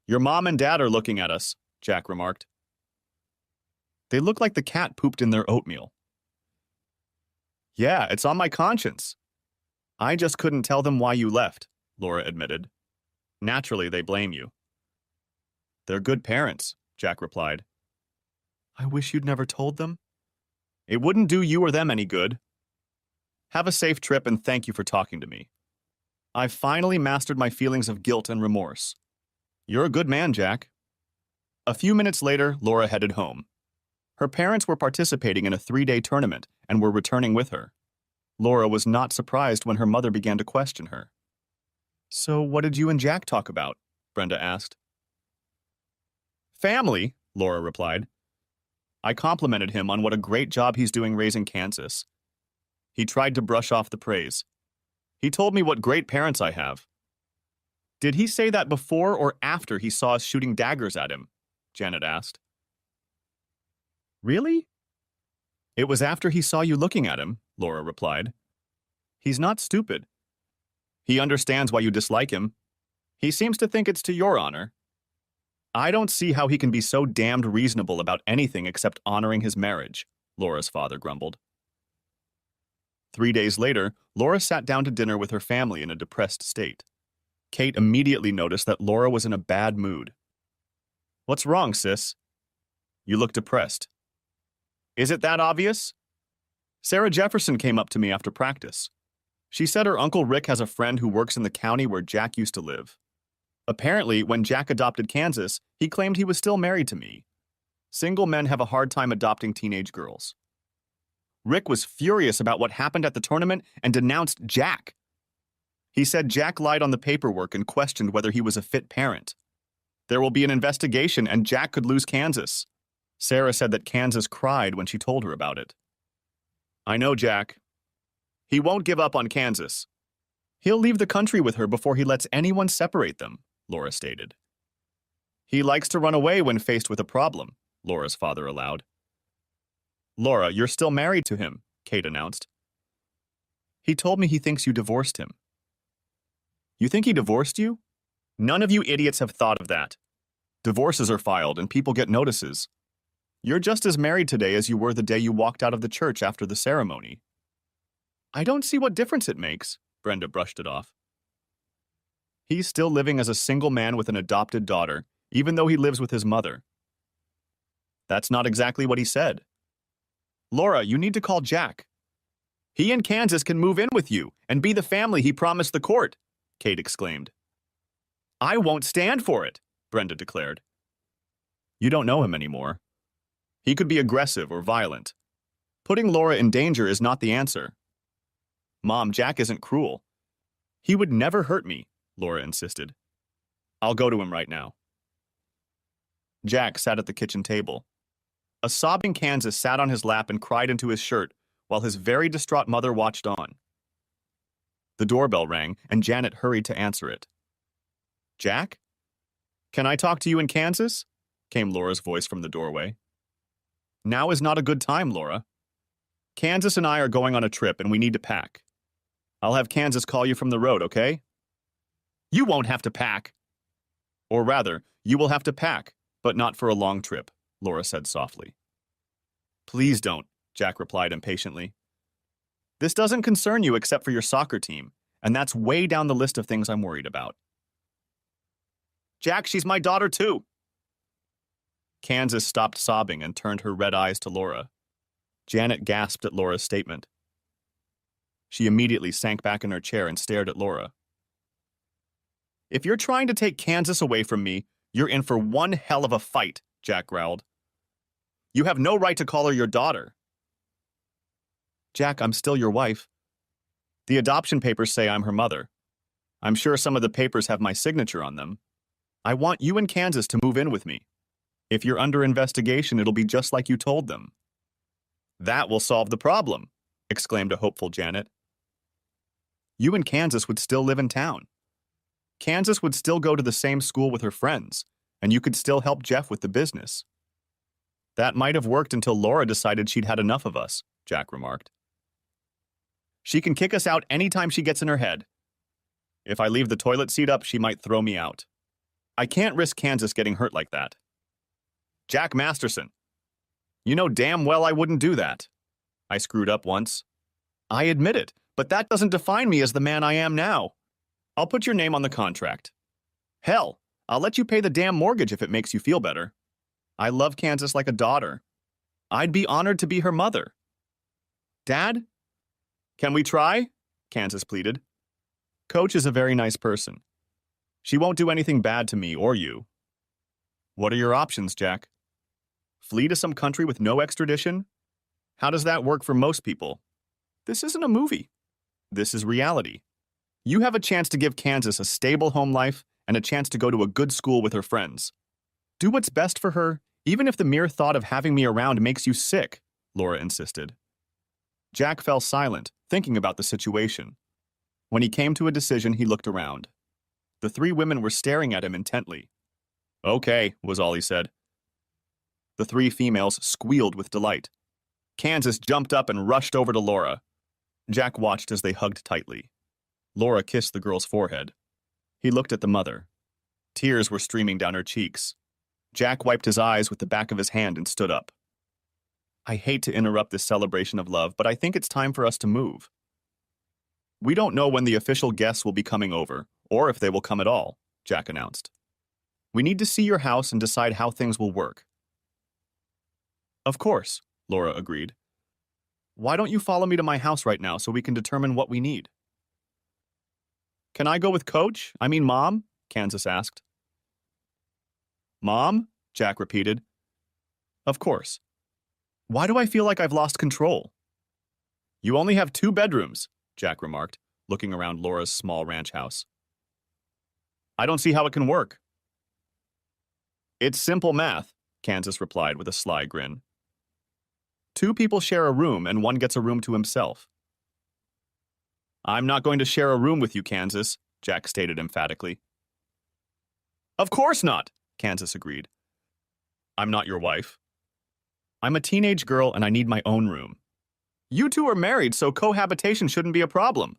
Your mom and dad are looking at us, Jack remarked. They look like the cat pooped in their oatmeal. Yeah, it's on my conscience. I just couldn't tell them why you left, Laura admitted. Naturally, they blame you. They're good parents, Jack replied. I wish you'd never told them. It wouldn't do you or them any good. Have a safe trip and thank you for talking to me. I've finally mastered my feelings of guilt and remorse. You're a good man, Jack. A few minutes later, Laura headed home. Her parents were participating in a 3-day tournament and were returning with her. Laura was not surprised when her mother began to question her. So what did you and Jack talk about? Brenda asked. Family, Laura replied. I complimented him on what a great job he's doing raising Kansas. He tried to brush off the praise. He told me what great parents I have. Did he say that before or after he saw us shooting daggers at him? Janet asked. Really? It was after he saw you looking at him, Laura replied. He's not stupid. He understands why you dislike him. He seems to think it's to your honor. I don't see how he can be so damned reasonable about anything except honoring his marriage, Laura's father grumbled. 3 days later, Laura sat down to dinner with her family in a depressed state. Kate immediately noticed that Laura was in a bad mood. What's wrong, sis? You look depressed. Is it that obvious? Sarah Jefferson came up to me after practice. She said her Uncle Rick has a friend who works in the county where Jack used to live. Apparently, when Jack adopted Kansas, he claimed he was still married to me. Single men have a hard time adopting teenage girls. Rick was furious about what happened at the tournament and denounced Jack. He said Jack lied on the paperwork and questioned whether he was a fit parent. There will be an investigation and Jack could lose Kansas. Sarah said that Kansas cried when she told her about it. I know Jack. He won't give up on Kansas. He'll leave the country with her before he lets anyone separate them, Laura stated. He likes to run away when faced with a problem, Laura's father allowed. Laura, you're still married to him, Kate announced. He told me he thinks you divorced him. You think he divorced you? None of you idiots have thought of that. Divorces are filed and people get notices. You're just as married today as you were the day you walked out of the church after the ceremony. I don't see what difference it makes, Brenda brushed it off. He's still living as a single man with an adopted daughter, even though he lives with his mother. That's not exactly what he said. Laura, you need to call Jack. He and Kansas can move in with you and be the family he promised the court, Kate exclaimed. I won't stand for it, Brenda declared. You don't know him anymore. He could be aggressive or violent. Putting Laura in danger is not the answer. Mom, Jack isn't cruel. He would never hurt me, Laura insisted. I'll go to him right now. Jack sat at the kitchen table. A sobbing Kansas sat on his lap and cried into his shirt while his very distraught mother watched on. The doorbell rang, and Janet hurried to answer it. Jack? Can I talk to you in Kansas? Came Laura's voice from the doorway. Now is not a good time, Laura. Kansas and I are going on a trip and we need to pack. I'll have Kansas call you from the road, okay? You won't have to pack. Or rather, you will have to pack, but not for a long trip, Laura said softly. Please don't, Jack replied impatiently. This doesn't concern you except for your soccer team, and that's way down the list of things I'm worried about. Jack, she's my daughter too. Kansas stopped sobbing and turned her red eyes to Laura. Janet gasped at Laura's statement. She immediately sank back in her chair and stared at Laura. If you're trying to take Kansas away from me, you're in for one hell of a fight, Jack growled. You have no right to call her your daughter. Jack, I'm still your wife. The adoption papers say I'm her mother. I'm sure some of the papers have my signature on them. I want you and Kansas to move in with me. If you're under investigation, it'll be just like you told them. That will solve the problem, exclaimed a hopeful Janet. You and Kansas would still live in town. Kansas would still go to the same school with her friends, and you could still help Jeff with the business. That might have worked until Laura decided she'd had enough of us, Jack remarked. She can kick us out anytime she gets in her head. If I leave the toilet seat up, she might throw me out. I can't risk Kansas getting hurt like that. Jack Masterson. You know damn well I wouldn't do that. I screwed up once. I admit it, but that doesn't define me as the man I am now. I'll put your name on the contract. Hell, I'll let you pay the damn mortgage if it makes you feel better. I love Kansas like a daughter. I'd be honored to be her mother. Dad? Can we try? Kansas pleaded. Coach is a very nice person. She won't do anything bad to me or you. What are your options, Jack? Flee to some country with no extradition? How does that work for most people? This isn't a movie. This is reality. You have a chance to give Kansas a stable home life and a chance to go to a good school with her friends. Do what's best for her, even if the mere thought of having me around makes you sick, Laura insisted. Jack fell silent, thinking about the situation. When he came to a decision, he looked around. The three women were staring at him intently. Okay, was all he said. The three females squealed with delight. Kansas jumped up and rushed over to Laura. Jack watched as they hugged tightly. Laura kissed the girl's forehead. He looked at the mother. Tears were streaming down her cheeks. Jack wiped his eyes with the back of his hand and stood up. I hate to interrupt this celebration of love, but I think it's time for us to move. We don't know when the official guests will be coming over, or if they will come at all, Jack announced. We need to see your house and decide how things will work. Of course, Laura agreed. Why don't you follow me to my house right now so we can determine what we need? Can I go with Coach? I mean Mom? Kansas asked. Mom? Jack repeated. Of course. Why do I feel like I've lost control? You only have 2 bedrooms, Jack remarked, looking around Laura's small ranch house. I don't see how it can work. It's simple math, Kansas replied with a sly grin. 2 people share a room and one gets a room to himself. I'm not going to share a room with you, Kansas, Jack stated emphatically. Of course not, Kansas agreed. I'm not your wife. I'm a teenage girl and I need my own room. You two are married, so cohabitation shouldn't be a problem.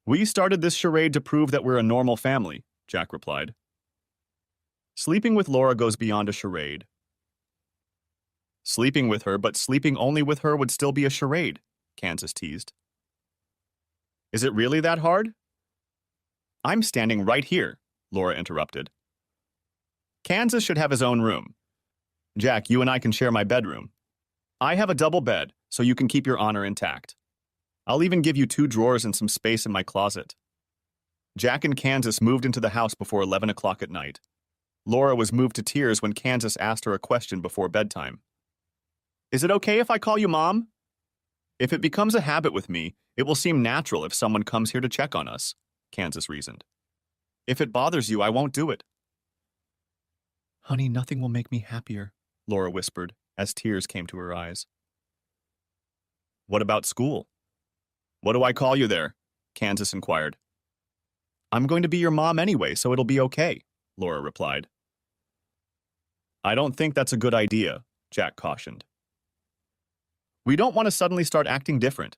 We started this charade to prove that we're a normal family, Jack replied. Sleeping with Laura goes beyond a charade. Sleeping with her, but sleeping only with her would still be a charade, Kansas teased. Is it really that hard? I'm standing right here, Laura interrupted. Kansas should have his own room. Jack, you and I can share my bedroom. I have a double bed, so you can keep your honor intact. I'll even give you 2 drawers and some space in my closet. Jack and Kansas moved into the house before 11 o'clock at night. Laura was moved to tears when Kansas asked her a question before bedtime. Is it okay if I call you Mom? If it becomes a habit with me, it will seem natural if someone comes here to check on us, Kansas reasoned. If it bothers you, I won't do it. Honey, nothing will make me happier, Laura whispered as tears came to her eyes. What about school? What do I call you there? Kansas inquired. I'm going to be your mom anyway, so it'll be okay, Laura replied. I don't think that's a good idea, Jack cautioned. We don't want to suddenly start acting different.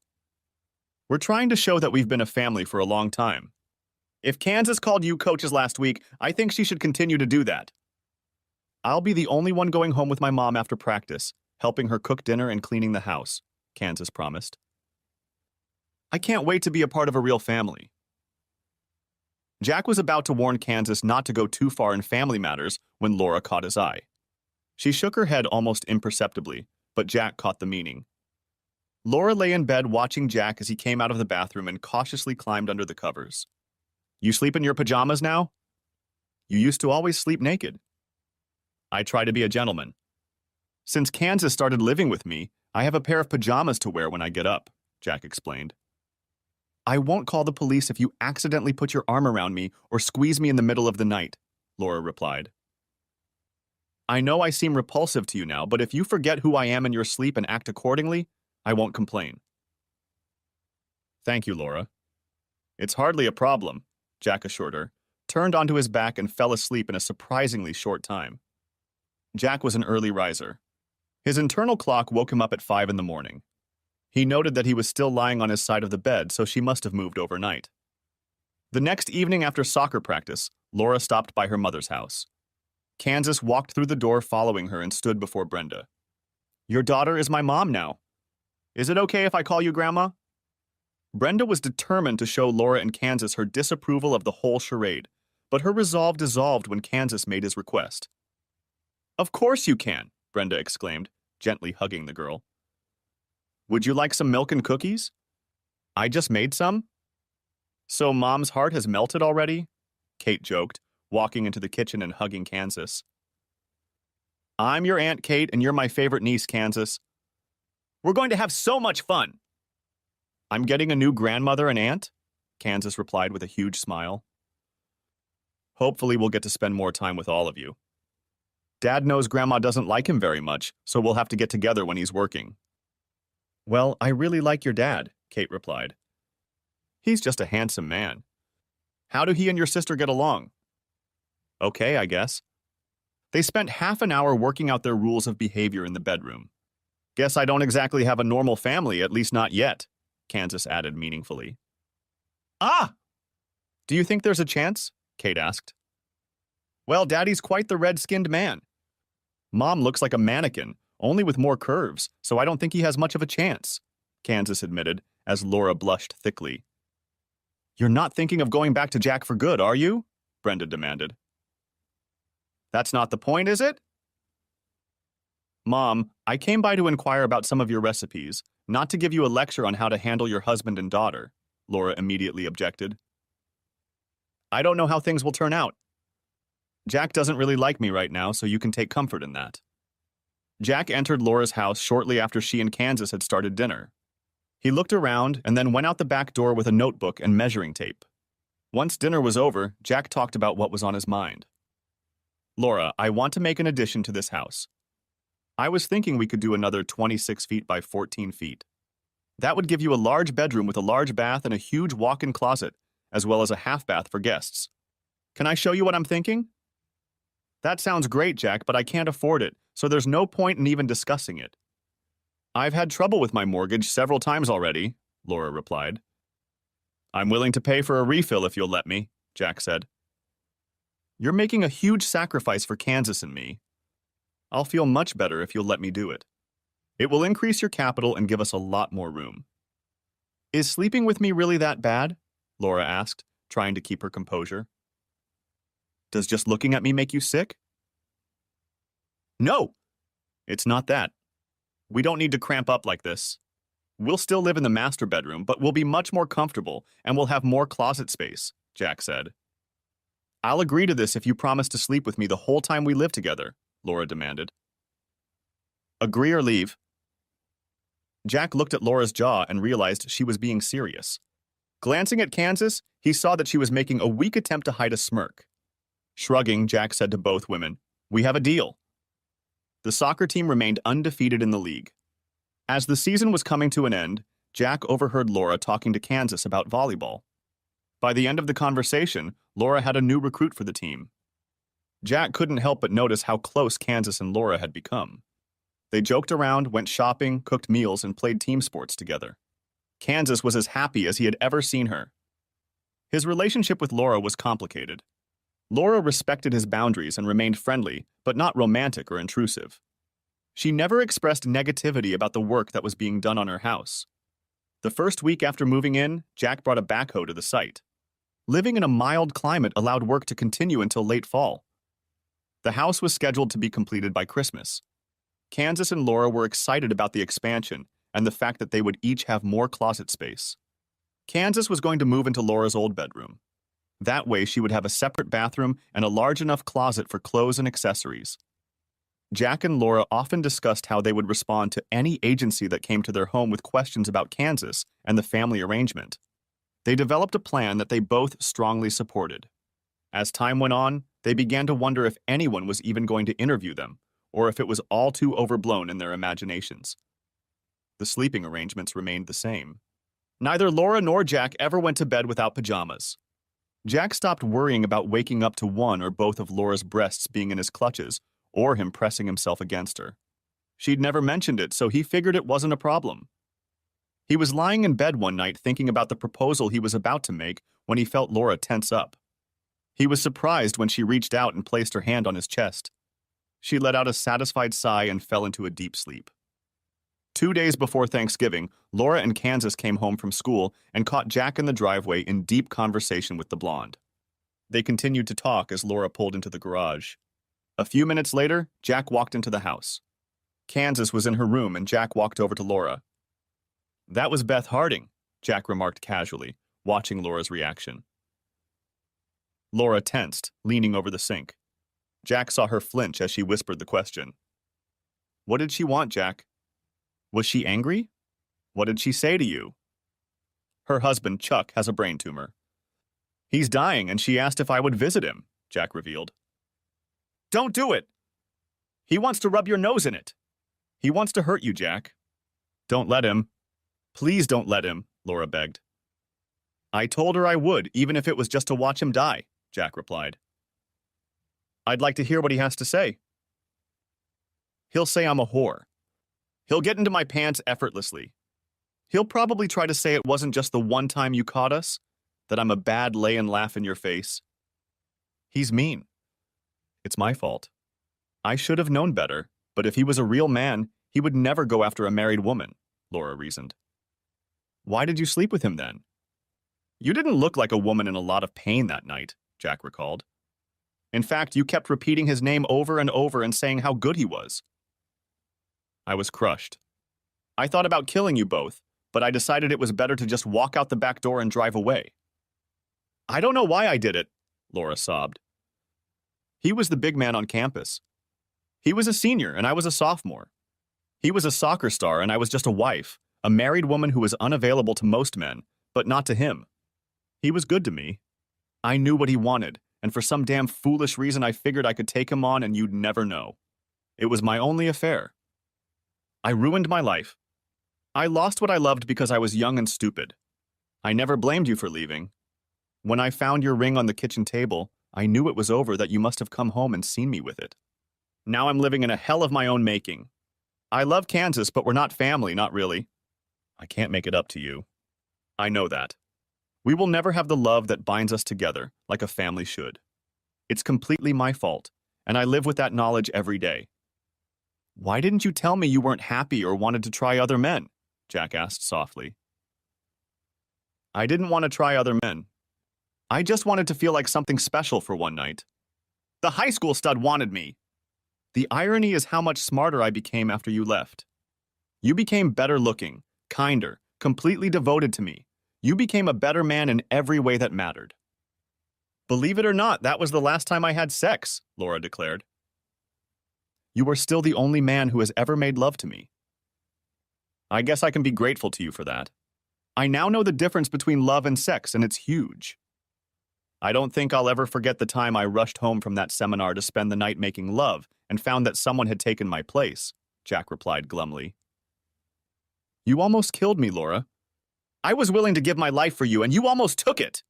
We're trying to show that we've been a family for a long time. If Kansas called you coaches last week, I think she should continue to do that. I'll be the only one going home with my mom after practice, helping her cook dinner and cleaning the house, Kansas promised. I can't wait to be a part of a real family. Jack was about to warn Kansas not to go too far in family matters when Laura caught his eye. She shook her head almost imperceptibly, but Jack caught the meaning. Laura lay in bed watching Jack as he came out of the bathroom and cautiously climbed under the covers. You sleep in your pajamas now? You used to always sleep naked. I try to be a gentleman. Since Kansas started living with me, I have a pair of pajamas to wear when I get up, Jack explained. I won't call the police if you accidentally put your arm around me or squeeze me in the middle of the night, Laura replied. I know I seem repulsive to you now, but if you forget who I am in your sleep and act accordingly, I won't complain. Thank you, Laura. It's hardly a problem, Jack assured her, turned onto his back and fell asleep in a surprisingly short time. Jack was an early riser. His internal clock woke him up at 5 in the morning. He noted that he was still lying on his side of the bed, so she must have moved overnight. The next evening after soccer practice, Laura stopped by her mother's house. Kansas walked through the door following her and stood before Brenda. Your daughter is my mom now. Is it okay if I call you Grandma? Brenda was determined to show Laura and Kansas her disapproval of the whole charade, but her resolve dissolved when Kansas made his request. Of course you can, Brenda exclaimed, gently hugging the girl. Would you like some milk and cookies? I just made some. So Mom's heart has melted already? Kate joked, walking into the kitchen and hugging Kansas. I'm your Aunt Kate and you're my favorite niece, Kansas. We're going to have so much fun. I'm getting a new grandmother and aunt, Kansas replied with a huge smile. Hopefully we'll get to spend more time with all of you. Dad knows Grandma doesn't like him very much, so we'll have to get together when he's working. Well, I really like your dad, Kate replied. He's just a handsome man. How do he and your sister get along? Okay, I guess. They spent half an hour working out their rules of behavior in the bedroom. Guess I don't exactly have a normal family, at least not yet, Kansas added meaningfully. Ah! Do you think there's a chance? Kate asked. Well, Daddy's quite the red-skinned man. Mom looks like a mannequin, only with more curves, so I don't think he has much of a chance, Kansas admitted, as Laura blushed thickly. You're not thinking of going back to Jack for good, are you? Brenda demanded. That's not the point, is it? Mom, I came by to inquire about some of your recipes, not to give you a lecture on how to handle your husband and daughter, Laura immediately objected. I don't know how things will turn out. Jack doesn't really like me right now, so you can take comfort in that. Jack entered Laura's house shortly after she and Kansas had started dinner. He looked around and then went out the back door with a notebook and measuring tape. Once dinner was over, Jack talked about what was on his mind. Laura, I want to make an addition to this house. I was thinking we could do another 26 feet by 14 feet. That would give you a large bedroom with a large bath and a huge walk-in closet, as well as a half bath for guests. Can I show you what I'm thinking? That sounds great, Jack, but I can't afford it, so there's no point in even discussing it. I've had trouble with my mortgage several times already, Laura replied. I'm willing to pay for a refill if you'll let me, Jack said. You're making a huge sacrifice for Kansas and me. I'll feel much better if you'll let me do it. It will increase your capital and give us a lot more room. Is sleeping with me really that bad? Laura asked, trying to keep her composure. Does just looking at me make you sick? No, it's not that. We don't need to cramp up like this. We'll still live in the master bedroom, but we'll be much more comfortable and we'll have more closet space, Jack said. I'll agree to this if you promise to sleep with me the whole time we live together, Laura demanded. Agree or leave? Jack looked at Laura's jaw and realized she was being serious. Glancing at Kansas, he saw that she was making a weak attempt to hide a smirk. Shrugging, Jack said to both women, "We have a deal." The soccer team remained undefeated in the league. As the season was coming to an end, Jack overheard Laura talking to Kansas about volleyball. By the end of the conversation, Laura had a new recruit for the team. Jack couldn't help but notice how close Kansas and Laura had become. They joked around, went shopping, cooked meals, and played team sports together. Kansas was as happy as he had ever seen her. His relationship with Laura was complicated. Laura respected his boundaries and remained friendly, but not romantic or intrusive. She never expressed negativity about the work that was being done on her house. The first week after moving in, Jack brought a backhoe to the site. Living in a mild climate allowed work to continue until late fall. The house was scheduled to be completed by Christmas. Kansas and Laura were excited about the expansion and the fact that they would each have more closet space. Kansas was going to move into Laura's old bedroom. That way, she would have a separate bathroom and a large enough closet for clothes and accessories. Jack and Laura often discussed how they would respond to any agency that came to their home with questions about Kansas and the family arrangement. They developed a plan that they both strongly supported. As time went on, they began to wonder if anyone was even going to interview them, or if it was all too overblown in their imaginations. The sleeping arrangements remained the same. Neither Laura nor Jack ever went to bed without pajamas. Jack stopped worrying about waking up to one or both of Laura's breasts being in his clutches, or him pressing himself against her. She'd never mentioned it, so he figured it wasn't a problem. He was lying in bed one night thinking about the proposal he was about to make when he felt Laura tense up. He was surprised when she reached out and placed her hand on his chest. She let out a satisfied sigh and fell into a deep sleep. 2 days before Thanksgiving, Laura and Kansas came home from school and caught Jack in the driveway in deep conversation with the blonde. They continued to talk as Laura pulled into the garage. A few minutes later, Jack walked into the house. Kansas was in her room and Jack walked over to Laura. "That was Beth Harding," Jack remarked casually, watching Laura's reaction. Laura tensed, leaning over the sink. Jack saw her flinch as she whispered the question. "What did she want, Jack? Was she angry? What did she say to you?" "Her husband, Chuck, has a brain tumor. He's dying, and she asked if I would visit him," Jack revealed. "Don't do it! He wants to rub your nose in it. He wants to hurt you, Jack." "Don't let him. Please don't let him," Laura begged. I told her I would, even if it was just to watch him die, Jack replied. I'd like to hear what he has to say. He'll say I'm a whore. He'll get into my pants effortlessly. He'll probably try to say it wasn't just the one time you caught us, that I'm a bad lay and laugh in your face. He's mean. It's my fault. I should have known better, but if he was a real man, he would never go after a married woman, Laura reasoned. Why did you sleep with him then? You didn't look like a woman in a lot of pain that night, Jack recalled. In fact, you kept repeating his name over and over and saying how good he was. I was crushed. I thought about killing you both, but I decided it was better to just walk out the back door and drive away. I don't know why I did it, Laura sobbed. He was the big man on campus. He was a senior and I was a sophomore. He was a soccer star and I was just a wife, a married woman who was unavailable to most men, but not to him. He was good to me. I knew what he wanted, and for some damn foolish reason I figured I could take him on and you'd never know. It was my only affair. I ruined my life. I lost what I loved because I was young and stupid. I never blamed you for leaving. When I found your ring on the kitchen table, I knew it was over, that you must have come home and seen me with it. Now I'm living in a hell of my own making. I love Kansas, but we're not family, not really. I can't make it up to you. I know that. We will never have the love that binds us together, like a family should. It's completely my fault, and I live with that knowledge every day. Why didn't you tell me you weren't happy or wanted to try other men? Jack asked softly. I didn't want to try other men. I just wanted to feel like something special for one night. The high school stud wanted me. The irony is how much smarter I became after you left. You became better looking, kinder, completely devoted to me. You became a better man in every way that mattered. Believe it or not, that was the last time I had sex, Laura declared. You are still the only man who has ever made love to me. I guess I can be grateful to you for that. I now know the difference between love and sex, and it's huge. I don't think I'll ever forget the time I rushed home from that seminar to spend the night making love and found that someone had taken my place, Jack replied glumly. You almost killed me, Laura. I was willing to give my life for you, and you almost took it.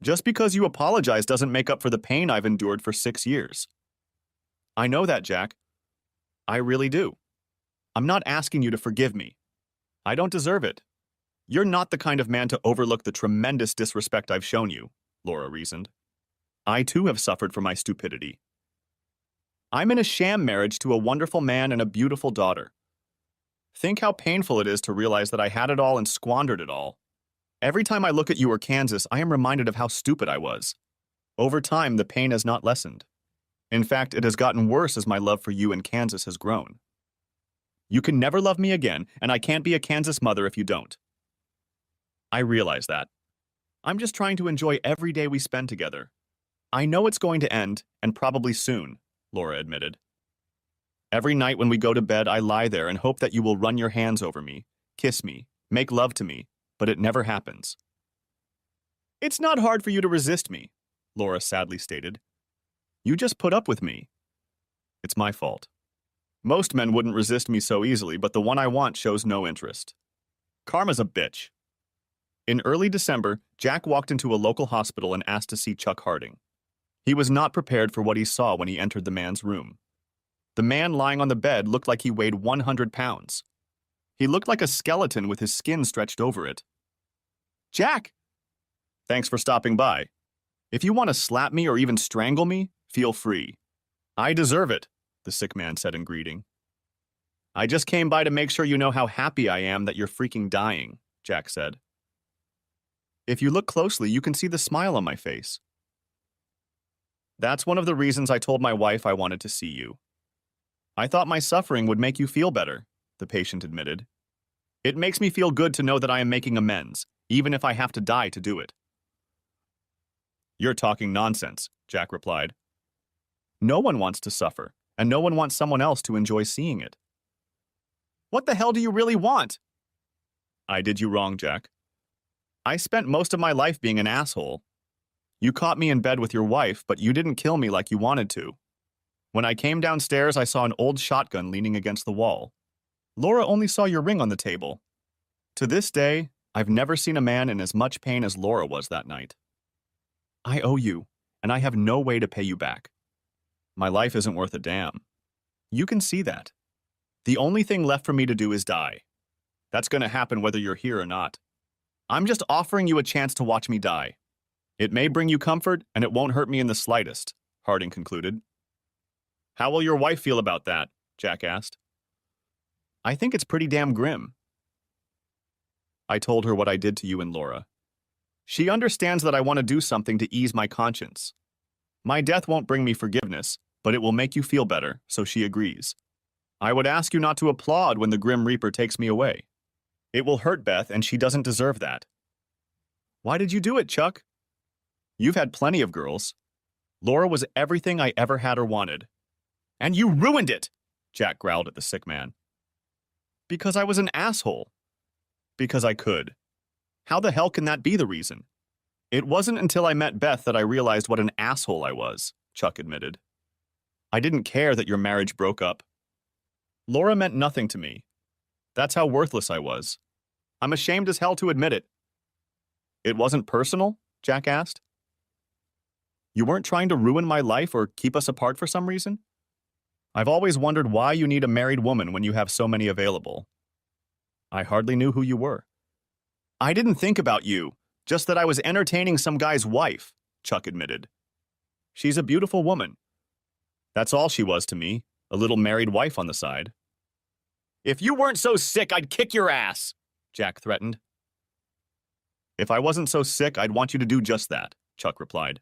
Just because you apologize doesn't make up for the pain I've endured for 6 years. I know that, Jack. I really do. I'm not asking you to forgive me. I don't deserve it. You're not the kind of man to overlook the tremendous disrespect I've shown you, Laura reasoned. I too have suffered for my stupidity. I'm in a sham marriage to a wonderful man and a beautiful daughter. Think how painful it is to realize that I had it all and squandered it all. Every time I look at you or Kansas, I am reminded of how stupid I was. Over time, the pain has not lessened. In fact, it has gotten worse as my love for you and Kansas has grown. You can never love me again, and I can't be a Kansas mother if you don't. I realize that. I'm just trying to enjoy every day we spend together. I know it's going to end, and probably soon, Laura admitted. Every night when we go to bed, I lie there and hope that you will run your hands over me, kiss me, make love to me, but it never happens. It's not hard for you to resist me, Laura sadly stated. You just put up with me. It's my fault. Most men wouldn't resist me so easily, but the one I want shows no interest. Karma's a bitch. In early December, Jack walked into a local hospital and asked to see Chuck Harding. He was not prepared for what he saw when he entered the man's room. The man lying on the bed looked like he weighed 100 pounds. He looked like a skeleton with his skin stretched over it. Jack! Thanks for stopping by. If you want to slap me or even strangle me, feel free. I deserve it, the sick man said in greeting. I just came by to make sure you know how happy I am that you're freaking dying, Jack said. If you look closely, you can see the smile on my face. That's one of the reasons I told my wife I wanted to see you. I thought my suffering would make you feel better, the patient admitted. It makes me feel good to know that I am making amends, even if I have to die to do it. You're talking nonsense, Jack replied. No one wants to suffer, and no one wants someone else to enjoy seeing it. What the hell do you really want? I did you wrong, Jack. I spent most of my life being an asshole. You caught me in bed with your wife, but you didn't kill me like you wanted to. When I came downstairs, I saw an old shotgun leaning against the wall. Laura only saw your ring on the table. To this day, I've never seen a man in as much pain as Laura was that night. I owe you, and I have no way to pay you back. My life isn't worth a damn. You can see that. The only thing left for me to do is die. That's going to happen whether you're here or not. I'm just offering you a chance to watch me die. It may bring you comfort, and it won't hurt me in the slightest, Harding concluded. How will your wife feel about that? Jack asked. I think it's pretty damn grim. I told her what I did to you and Laura. She understands that I want to do something to ease my conscience. My death won't bring me forgiveness, but it will make you feel better, so she agrees. I would ask you not to applaud when the Grim Reaper takes me away. It will hurt Beth, and she doesn't deserve that. Why did you do it, Chuck? You've had plenty of girls. Laura was everything I ever had or wanted. And you ruined it, Jack growled at the sick man. Because I was an asshole. Because I could. How the hell can that be the reason? It wasn't until I met Beth that I realized what an asshole I was, Chuck admitted. I didn't care that your marriage broke up. Laura meant nothing to me. That's how worthless I was. I'm ashamed as hell to admit it. It wasn't personal? Jack asked. You weren't trying to ruin my life or keep us apart for some reason? I've always wondered why you need a married woman when you have so many available. I hardly knew who you were. I didn't think about you, just that I was entertaining some guy's wife, Chuck admitted. She's a beautiful woman. That's all she was to me, a little married wife on the side. If you weren't so sick, I'd kick your ass, Jack threatened. If I wasn't so sick, I'd want you to do just that, Chuck replied.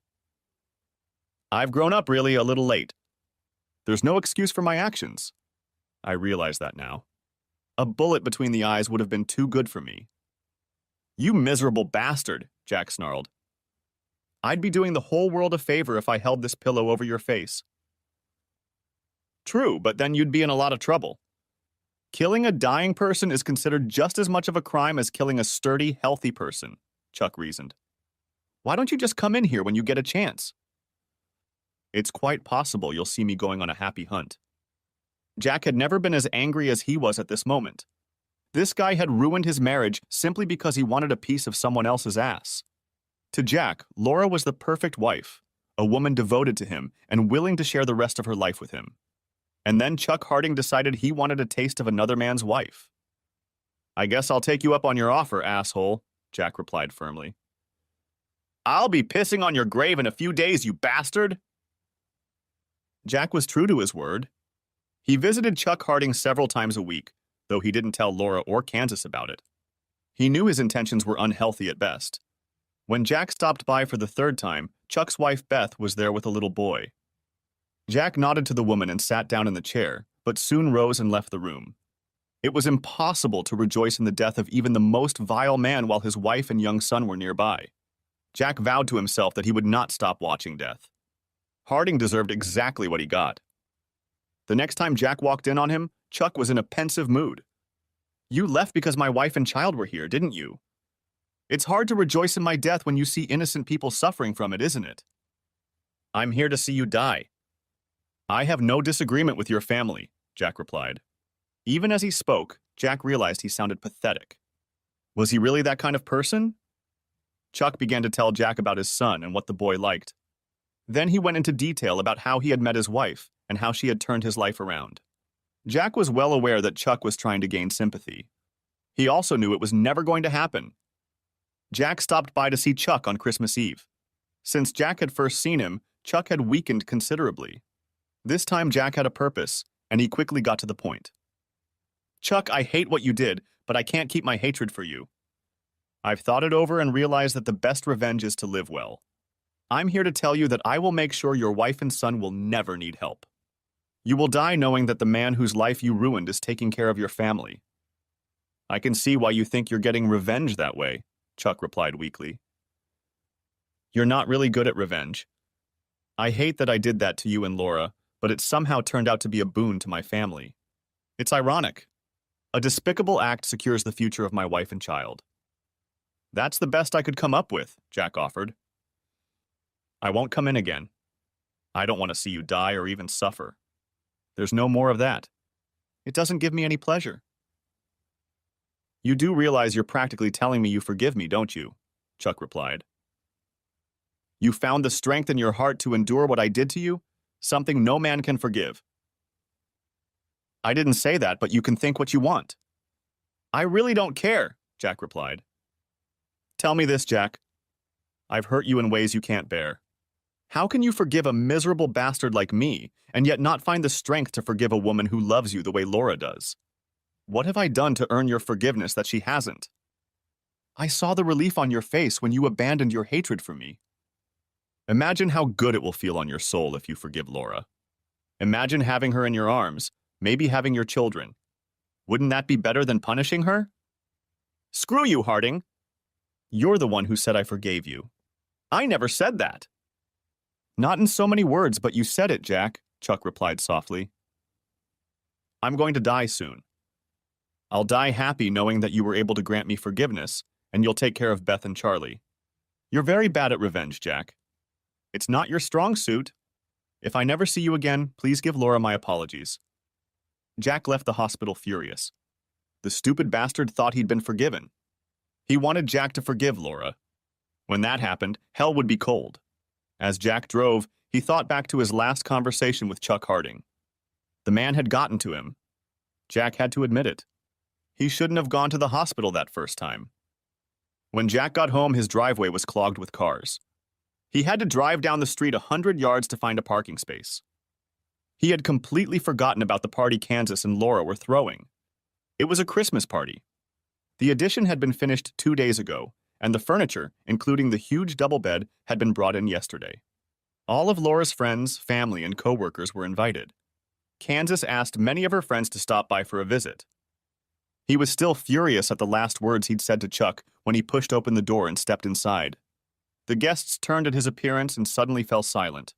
I've grown up really a little late. There's no excuse for my actions. I realize that now. A bullet between the eyes would have been too good for me. You miserable bastard, Jack snarled. I'd be doing the whole world a favor if I held this pillow over your face. True, but then you'd be in a lot of trouble. Killing a dying person is considered just as much of a crime as killing a sturdy, healthy person, Chuck reasoned. Why don't you just come in here when you get a chance? It's quite possible you'll see me going on a happy hunt. Jack had never been as angry as he was at this moment. This guy had ruined his marriage simply because he wanted a piece of someone else's ass. To Jack, Laura was the perfect wife, a woman devoted to him and willing to share the rest of her life with him. And then Chuck Harding decided he wanted a taste of another man's wife. I guess I'll take you up on your offer, asshole, Jack replied firmly. I'll be pissing on your grave in a few days, you bastard! Jack was true to his word. He visited Chuck Harding several times a week, though he didn't tell Laura or Kansas about it. He knew his intentions were unhealthy at best. When Jack stopped by for the third time, Chuck's wife Beth was there with a little boy. Jack nodded to the woman and sat down in the chair, but soon rose and left the room. It was impossible to rejoice in the death of even the most vile man while his wife and young son were nearby. Jack vowed to himself that he would not stop watching death. Harding deserved exactly what he got. The next time Jack walked in on him, Chuck was in a pensive mood. You left because my wife and child were here, didn't you? It's hard to rejoice in my death when you see innocent people suffering from it, isn't it? I'm here to see you die. I have no disagreement with your family, Jack replied. Even as he spoke, Jack realized he sounded pathetic. Was he really that kind of person? Chuck began to tell Jack about his son and what the boy liked. Then he went into detail about how he had met his wife and how she had turned his life around. Jack was well aware that Chuck was trying to gain sympathy. He also knew it was never going to happen. Jack stopped by to see Chuck on Christmas Eve. Since Jack had first seen him, Chuck had weakened considerably. This time Jack had a purpose, and he quickly got to the point. Chuck, I hate what you did, but I can't keep my hatred for you. I've thought it over and realized that the best revenge is to live well. I'm here to tell you that I will make sure your wife and son will never need help. You will die knowing that the man whose life you ruined is taking care of your family. I can see why you think you're getting revenge that way, Chuck replied weakly. You're not really good at revenge. I hate that I did that to you and Laura, but it somehow turned out to be a boon to my family. It's ironic. A despicable act secures the future of my wife and child. That's the best I could come up with, Jack offered. I won't come in again. I don't want to see you die or even suffer. There's no more of that. It doesn't give me any pleasure. You do realize you're practically telling me you forgive me, don't you? Chuck replied. You found the strength in your heart to endure what I did to you? Something no man can forgive. I didn't say that, but you can think what you want. I really don't care, Jack replied. Tell me this, Jack. I've hurt you in ways you can't bear. How can you forgive a miserable bastard like me, and yet not find the strength to forgive a woman who loves you the way Laura does? What have I done to earn your forgiveness that she hasn't? I saw the relief on your face when you abandoned your hatred for me. Imagine how good it will feel on your soul if you forgive Laura. Imagine having her in your arms, maybe having your children. Wouldn't that be better than punishing her? Screw you, Harding. You're the one who said I forgave you. I never said that. Not in so many words, but you said it, Jack, Chuck replied softly. I'm going to die soon. I'll die happy knowing that you were able to grant me forgiveness, and you'll take care of Beth and Charlie. You're very bad at revenge, Jack. It's not your strong suit. If I never see you again, please give Laura my apologies. Jack left the hospital furious. The stupid bastard thought he'd been forgiven. He wanted Jack to forgive Laura. When that happened, hell would be cold. As Jack drove, he thought back to his last conversation with Chuck Harding. The man had gotten to him. Jack had to admit it. He shouldn't have gone to the hospital that first time. When Jack got home, his driveway was clogged with cars. He had to drive down the street 100 yards to find a parking space. He had completely forgotten about the party Kansas and Laura were throwing. It was a Christmas party. The addition had been finished 2 days ago, and the furniture, including the huge double bed, had been brought in yesterday. All of Laura's friends, family, and co-workers were invited. Kansas asked many of her friends to stop by for a visit. He was still furious at the last words he'd said to Chuck when he pushed open the door and stepped inside. The guests turned at his appearance and suddenly fell silent.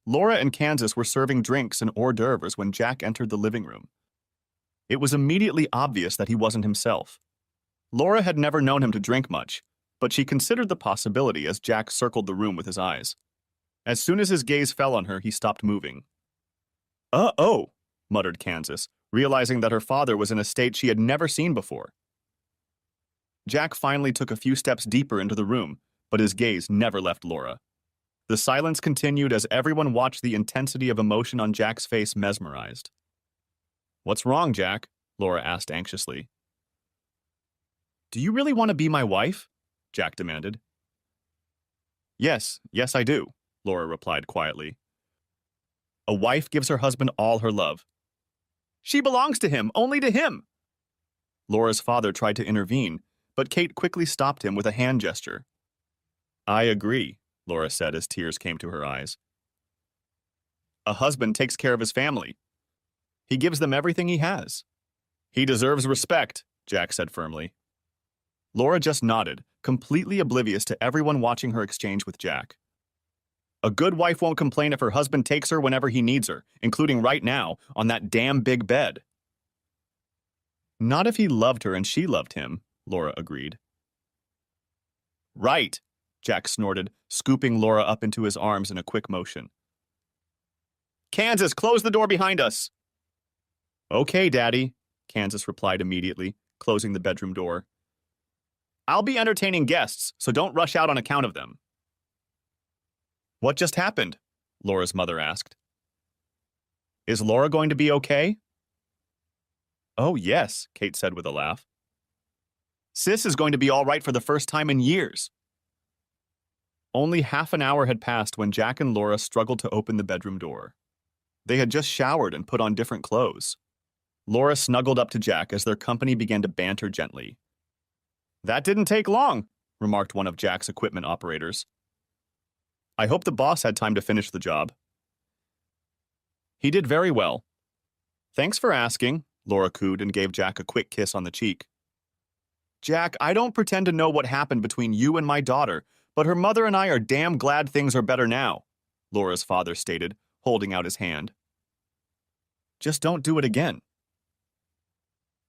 Laura and Kansas were serving drinks and hors d'oeuvres when Jack entered the living room. It was immediately obvious that he wasn't himself. Laura had never known him to drink much, but she considered the possibility as Jack circled the room with his eyes. As soon as his gaze fell on her, he stopped moving. "Uh-oh," muttered Kansas, realizing that her father was in a state she had never seen before. Jack finally took a few steps deeper into the room, but his gaze never left Laura. The silence continued as everyone watched the intensity of emotion on Jack's face mesmerized. "What's wrong, Jack?" Laura asked anxiously. "Do you really want to be my wife?" Jack demanded. Yes, I do," Laura replied quietly. "A wife gives her husband all her love." "She belongs to him, only to him!" Laura's father tried to intervene, but Kate quickly stopped him with a hand gesture. "I agree," Laura said as tears came to her eyes. "A husband takes care of his family. He gives them everything he has." "He deserves respect," Jack said firmly. Laura just nodded, completely oblivious to everyone watching her exchange with Jack. "A good wife won't complain if her husband takes her whenever he needs her, including right now, on that damn big bed." "Not if he loved her and she loved him," Laura agreed. "Right," Jack snorted, scooping Laura up into his arms in a quick motion. "Kansas, close the door behind us!" "Okay, Daddy," Kansas replied immediately, closing the bedroom door. "I'll be entertaining guests, so don't rush out on account of them." "What just happened?" Laura's mother asked. "Is Laura going to be okay?" "Oh, yes," Kate said with a laugh. "Sis is going to be all right for the first time in years." Only half an hour had passed when Jack and Laura struggled to open the bedroom door. They had just showered and put on different clothes. Laura snuggled up to Jack as their company began to banter gently. "That didn't take long," remarked one of Jack's equipment operators. "I hope the boss had time to finish the job." "He did very well." "Thanks for asking," Laura cooed and gave Jack a quick kiss on the cheek. "Jack, I don't pretend to know what happened between you and my daughter, but her mother and I are damn glad things are better now," Laura's father stated, holding out his hand. "Just don't do it again."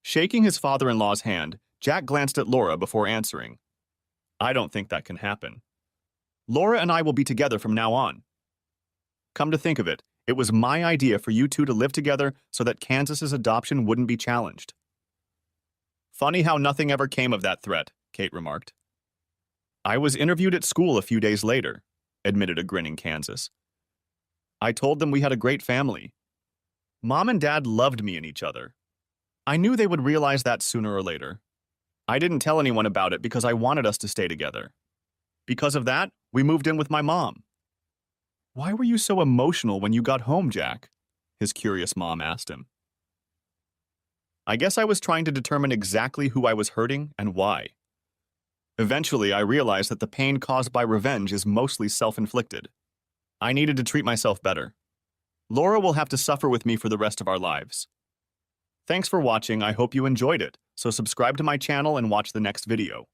Shaking his father-in-law's hand, Jack glanced at Laura before answering. "I don't think that can happen. Laura and I will be together from now on. Come to think of it, it was my idea for you two to live together so that Kansas's adoption wouldn't be challenged." Funny how nothing ever came of that threat, Kate remarked. I was interviewed at school a few days later, admitted a grinning Kansas. I told them we had a great family. Mom and Dad loved me and each other. I knew they would realize that sooner or later. I didn't tell anyone about it because I wanted us to stay together. Because of that, we moved in with my mom. Why were you so emotional when you got home, Jack? His curious mom asked him. I guess I was trying to determine exactly who I was hurting and why. Eventually, I realized that the pain caused by revenge is mostly self-inflicted. I needed to treat myself better. Laura will have to suffer with me for the rest of our lives. Thanks for watching. I hope you enjoyed it, so subscribe to my channel and watch the next video.